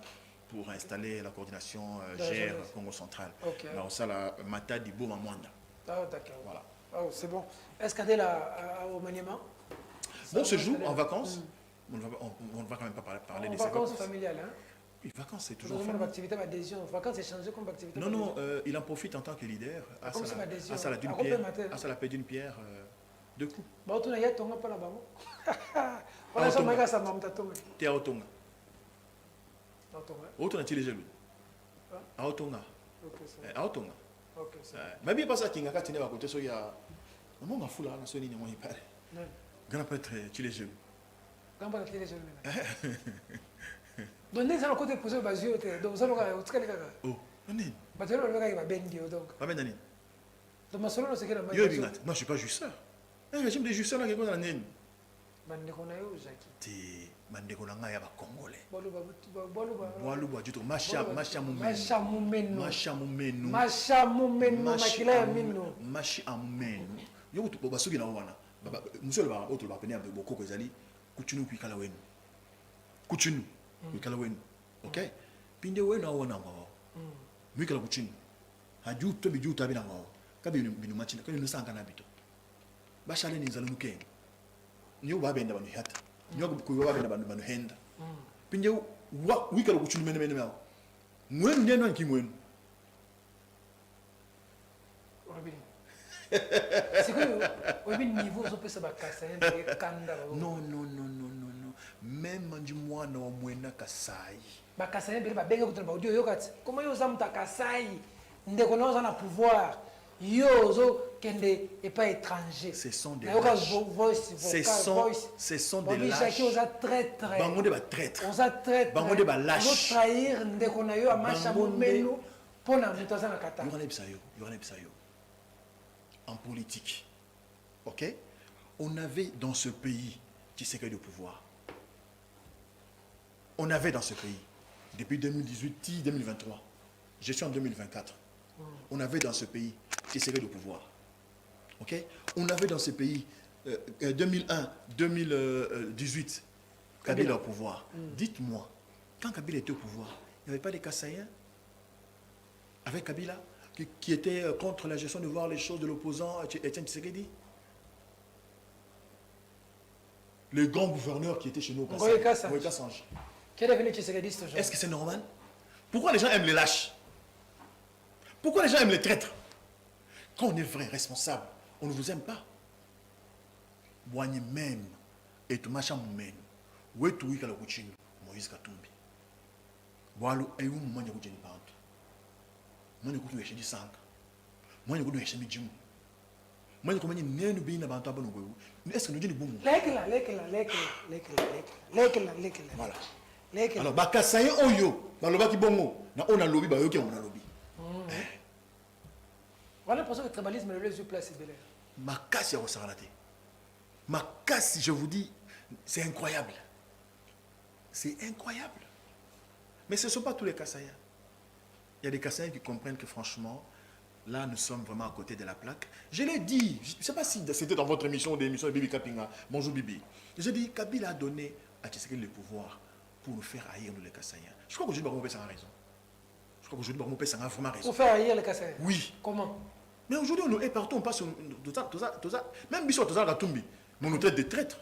S2: pour installer la coordination GR Congo central. Alors ça, la Matadi Boma Mwanda.
S1: Ah d'accord. Voilà. Oh, c'est bon. Est-ce qu'il y a au Maniema?
S2: Bon, ce jour, en vacances. On ne va quand même pas parler de ces
S1: vacances familiales, hein?
S2: Oui, vacances, c'est toujours
S1: famille. Activité d'adhésion. Vacances, c'est changé comme activité.
S2: Non, il en profite en tant que leader. À ça, la paix d'une pierre, deux coups.
S1: Bah, tu n'as pas tonga pas là-bas. Voilà, ça m'a ça m'a tonga.
S2: Tu es à Otonga. Otonga, tu es déjà lui. À Otonga. À Otonga. Mais bien pas ça qui n'a qu'à tenir à côté, il y a Maman m'a foulé la sonne, moi il parle. Grand prêtre, tu les jeunes.
S1: Grand prêtre, tu les jeunes. Donc, nous allons côté poser basio, donc nous allons au Tkali Kaka.
S2: Oh, non,
S1: Parce que le gars il va bendir donc.
S2: pas bien d'aller.
S1: Donc, ma solo, c'est que la main.
S2: Yo, non, je suis pas justeur. Un régime de justeur là, qui est dans l'année.
S1: Bandeko na yo Jackie.
S2: T'es Mandeko Nanga ya ba Congolais.
S1: Boluba.
S2: Boaluba, du tout. Macha Moumeno.
S1: Masha Moumeno.
S2: Macha Moumeno.
S1: Masha Moumeno. Makila ya mino.
S2: Machi Moumeno. Yo, tu vas souvenir wana. Monsieur le bar, autre bar, pénal de beaucoup que zali. Kuchunu kui kala wenu. Kuchunu kui kala wenu. Ok? Pinde wenu awana ngao. Mui kala kuchunu. Haju to biju tabi na ngao. Kabi binu machina. Kani nusa ngana bito. Bashale ni zalu nuke. Nyo ba benda banu hata. Nyo kuiwa ba benda banu henda. Pinde wa wi kala kuchunu mene mene. Mwenu ndeno nki mwenu.
S1: C'est que au niveau on peut se bakasa kanda.
S2: Non. Même du mois no mwena kasai.
S1: Bakasa bele ba benga kutra ba audio yokati. Comment yo zamta kasai ndeko na na pouvoir. Yo zo kende et pas étranger.
S2: Ce sont des lâches. Ce sont des lâches.
S1: On a traître.
S2: Bangonde ba traître.
S1: On a traître.
S2: Bangonde ba lâche.
S1: On trahir ndeko na yo amasha mumenu pona mutaza na kata.
S2: Yohane Psayo. En politique, ok? On avait dans ce pays qui s'est de pouvoir. On avait dans ce pays, depuis 2018-2023, je suis en 2024, on avait dans ce pays qui s'est de pouvoir. Ok? On avait dans ce pays 2001-2018, Kabila au pouvoir. Dites-moi, quand Kabila était au pouvoir, il n'y avait pas des Kassaïens avec Kabila qui était contre la gestion de voir les choses de l'opposant Étienne Tshisekedi. Le grand gouverneur qui était chez nous au Kassai. Est-ce que c'est normal? Pourquoi les gens aiment les lâches? Pourquoi les gens aiment les traîtres? Quand on est vrai, responsable, on ne vous aime pas. Boigné même, et tout machin même, où est tout le Kuchino, Moïse Katumbi. Boalo, et où moi, je vous dis pas. Moi, je vous dis 5. Moi, je vous dis 5. Moi, je vous dis 5. Est-ce que nous disons bon? Voilà. Alors, Bakasaye Oyo, Balobaki Bongo, on a lobby, on a lobby.
S1: Voilà pour ça que le tribalisme est le lieu place de l'air.
S2: Ma casse est au Saranaté. Ma casse, je vous dis, c'est incroyable. C'est incroyable. Mais ce ne sont pas tous les Kassaïens. Il y a des Kassaïens qui comprennent que franchement, là, nous sommes vraiment à côté de la plaque. Je l'ai dit, je ne sais pas si c'était dans votre émission de Bibi Kapinga. Bonjour Bibi. Je dis, Kabila a donné à Tshisekedi le pouvoir pour nous faire haïr, nous les Kassaïens. Je crois qu'aujourd'hui, Baroumopé a raison. Je crois qu'aujourd'hui, Baroumopé a vraiment raison.
S1: Pour faire haïr les Kassaïens?
S2: Oui.
S1: Comment?
S2: Mais aujourd'hui, on nous est partout, on passe tout ça. Même Bissot, tout ça, Ratumbi, mais on nous traite de traîtres.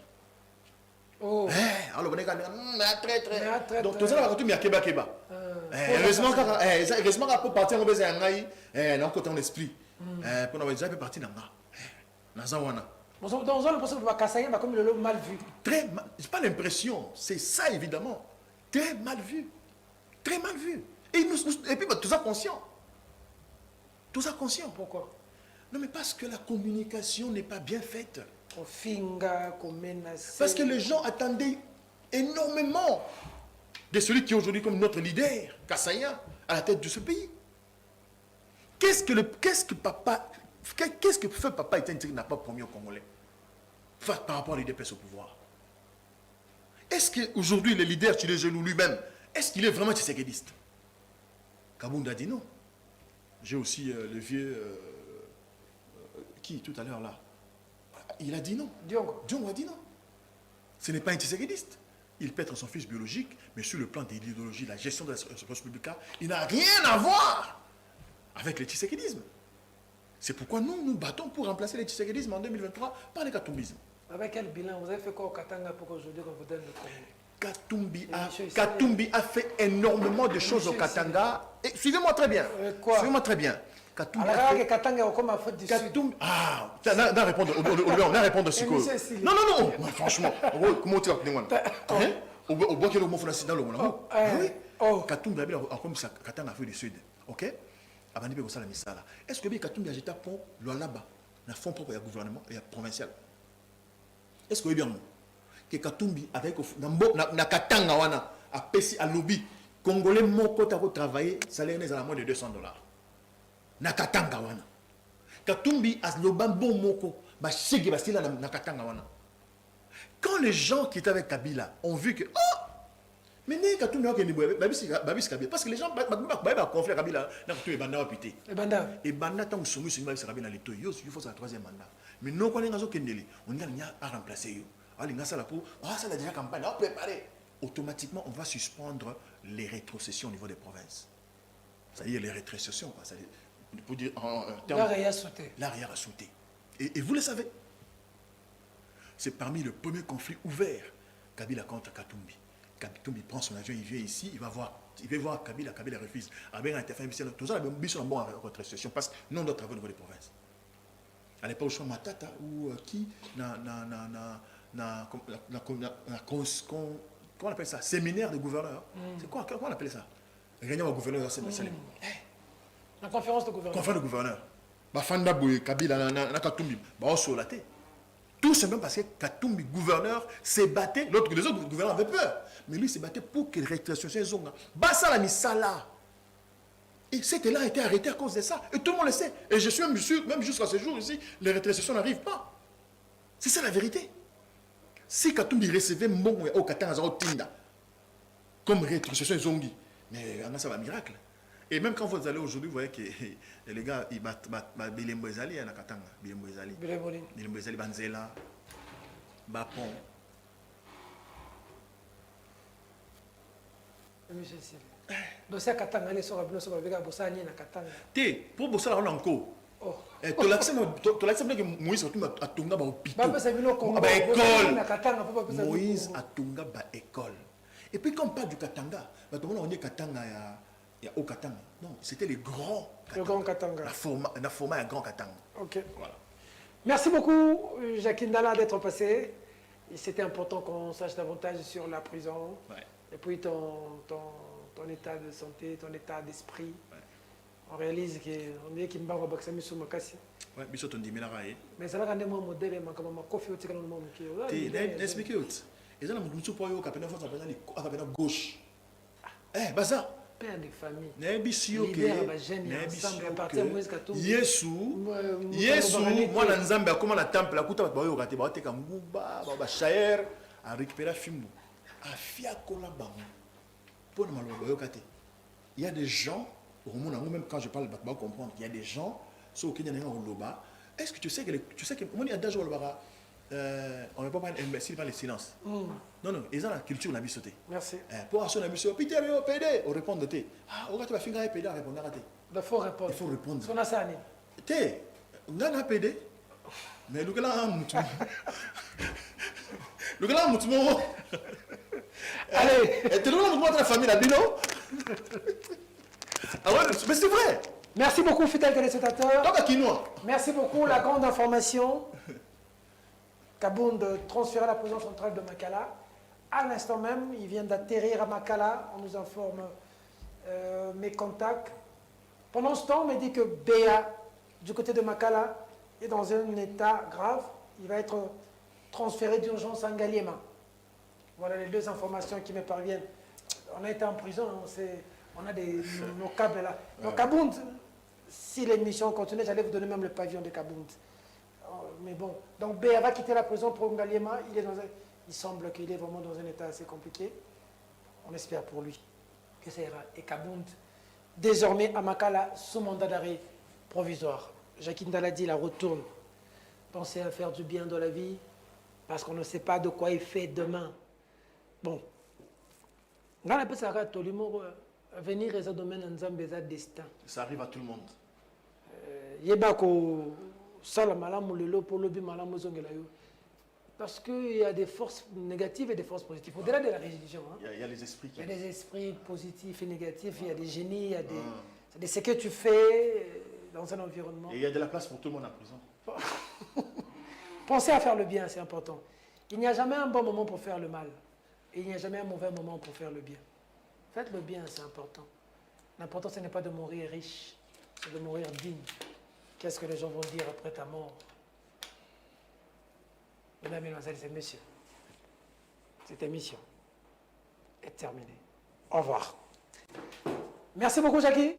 S1: Oh.
S2: Alors, on est traître. Donc, tout ça, Ratumbi, il y a Keba. Heureusement qu'on peut partir, on peut aller dans côté en esprit. Pour nous déjà partir dans la Zawana.
S1: Dans un procès de Kassaïen, comme le mal vu.
S2: Très mal, j'ai pas l'impression, c'est ça évidemment. Très mal vu. Très mal vu. Et puis, tout ça conscient. Tout ça conscient.
S1: Pourquoi?
S2: Non, mais parce que la communication n'est pas bien faite.
S1: Parce
S2: que les gens attendaient énormément de celui qui est aujourd'hui comme notre leader, Kassaïen, à la tête de ce pays. Qu'est-ce que feu papa Étienne Tshisekedi n'a pas promis aux Congolais par rapport à l'IDPS au pouvoir? Est-ce qu'aujourd'hui le leader Tshilé Gelou lui-même, est-ce qu'il est vraiment tshisekidiste? Kabounda a dit non. J'ai aussi le vieux... qui tout à l'heure là? Il a dit non. Diongo a dit non. Ce n'est pas un tshisekidiste. Il peut être son fils biologique, mais sur le plan de l'idéologie, la gestion de la ressource publique, il n'a rien à voir avec le tshisekidisme. C'est pourquoi nous battons pour remplacer le tshisekidisme en 2023 par le katumbisme.
S1: Avec quel bilan? Vous avez fait quoi au Katanga pour qu'aujourd'hui on vous donne le Congo?
S2: Katumbi a fait énormément de choses au Katanga. Suivez-moi très bien. Suivez-moi très bien.
S1: Katumbi a fait... Katanga comme Afrique du Sud.
S2: Ah, on a répondre ce que... Non, franchement. Comment tu as au bois qui est le mot français dans le monde. Oui. Katumbi a comme ça, Katanga Afrique du Sud. Ok? Est-ce que Katumbi a jeté un pont là-bas? na fonds propre ya gouvernement et ya provincial. Est-ce que vous voyez bien que Katumbi avec na Katanga wana a pesi a lobby congolais moko ta ko travailler salaire n'est à moins de $200. Na Katanga wana. Katumbi a loba bon moko ba chege ba stila na Katanga wana. Quand les gens qui étaient avec Kabila ont vu que oh mais ne Katumbi a que ni babisi Kabila parce que les gens ba conflit Kabila na Katumbi banda wa pité. Et banda tant soumis sur babisi Kabila les to yo il faut sa troisième mandat. Mais non qu'on est ngazo kendeli on y a remplacer yo. Ali ngasa la pour ah ça la déjà campagne a préparé. Automatiquement on va suspendre les rétrocessions au niveau des provinces. C'est-à-dire les rétrocessions quoi, ça pour dire en termes
S1: l'arrière a sauté.
S2: L'arrière a sauté. Et vous le savez. C'est parmi le premier conflit ouvert Kabila contre Katumbi. Katumbi prend son avion, il vient ici, il va voir Kabila, Kabila refuse. Avec un interfait, tout ça, il a une bonne rétrocession parce que nous, on doit travailler au niveau des provinces. À l'époque, je crois Matata ou qui, comment on appelle ça? Séminaire de gouverneurs. C'est quoi? Comment on appelle ça? Réunion de gouverneurs, c'est
S1: la conférence de gouverneurs.
S2: Conférence de gouverneurs. Bafanda Boye, Kabila, Katumbi, on sur la tête. Tout simplement parce que Katumbi, gouverneur, s'est battu. Les autres gouverneurs avaient peur. Mais lui s'est battu pour que les rétrocessions soient. Bassa la misala. Et cet élan a été arrêté à cause de ça. Et tout le monde le sait. Et je suis même sûr, même jusqu'à ce jour ici, les rétrocessions n'arrivent pas. C'est ça la vérité. Si Katumbi recevait mon au Katanga Tinda, comme rétrocession zongi, mais ça va un miracle. Et même quand vous allez aujourd'hui, vous voyez que les gars, ils battent Bilembo Ezali à Katanga. Bilembo Ezali, Banzela, Bapon.
S1: Dossier Katanga, les sera blancs, sur le bossa ni na Katanga.
S2: Té, pour bossa on encore. Oh. Tu l'acceptes que Moïse a tunga ba hôpital. École. Moïse a tunga ba école. Et puis quand on parle du Katanga, on dit Katanga il y a au Katanga. Non, c'était les grands Katanga.
S1: Le grand Katanga.
S2: La format un grand Katanga.
S1: Ok. Voilà. Merci beaucoup, Jacques Ndala, d'être passé. C'était important qu'on sache davantage sur la prison. Ouais. Et puis ton état de santé, ton état d'esprit. Ouais. On réalise qu'on est qui m'a rebaxé sur ma casse.
S2: Ouais, mais surtout on dit
S1: mais ça a rendu mon modèle, ma coffee au tigre mon qui.
S2: Expliquez autre. Et ça, nous sommes pour eux, capitaine force à gauche. Eh, baza.
S1: Père de famille.
S2: Nebisio
S1: que.
S2: Yesu, moi dans Zambie, comment la temple, la kuta bayo raté, ba teka nguba, ba shaer, a récupérer fimbu. A fia kola bango. Pour nous bayo kate. Il y a des gens, au monde même quand je parle, bah comprendre, il y a des gens, ceux qui n'ont pas loba. Est-ce que tu sais que on y a déjà loba. On ne peut pas imbécile par le silence. Non, non, ils ont la culture de la vie sautée.
S1: Merci.
S2: Pour assurer la mission, Peter, PD, on répond de thé. Ah, on va te faire PD, on répond à thé.
S1: Il faut répondre.
S2: Il faut répondre.
S1: Son asani.
S2: Thé, on a PD. Mais le gars là, le gars là, mouton.
S1: Allez.
S2: Et tu dois nous la famille là, non? Ah ouais, mais c'est vrai.
S1: Merci beaucoup, fidèles téléspectateurs. Merci beaucoup, la grande information. Kabound transférer la prison centrale de Makala. À l'instant même, il vient d'atterrir à Makala. On nous informe mes contacts. Pendant ce temps, on me dit que Béa, du côté de Makala, est dans un état grave. Il va être transféré d'urgence à Ngaliema. Voilà les deux informations qui me parviennent. On a été en prison, on a nos câbles là. Donc Kabound, si l'émission continue, j'allais vous donner même le pavillon de Kabound. Mais bon, donc Béa va quitter la prison pour Ngaliema. Il semble qu'il est vraiment dans un état assez compliqué. On espère pour lui que ça ira. Et Kabound, désormais à Makala, sous mandat d'arrêt provisoire. Jacques Ndala dit, la retourne. Pensez à faire du bien dans la vie, parce qu'on ne sait pas de quoi il fait demain. Bon. Venir et ça domaine en Zambéza destin.
S2: Ça arrive à tout le monde.
S1: Yebako. Parce qu'il y a des forces négatives et des forces positives. Au-delà de la religion, hein,
S2: il y a les esprits.
S1: Il y a des esprits positifs et négatifs, il y a des génies, il y a des ce que tu fais dans un environnement.
S2: Et il y a de la place pour tout le monde en prison.
S1: Pensez à faire le bien, c'est important. Il n'y a jamais un bon moment pour faire le mal. Et il n'y a jamais un mauvais moment pour faire le bien. Faites le bien, c'est important. L'important, ce n'est pas de mourir riche, c'est de mourir digne. Qu'est-ce que les gens vont dire après ta mort? Mesdames, Mesdemoiselles et Messieurs, cette émission est terminée. Au revoir. Merci beaucoup, Jackie.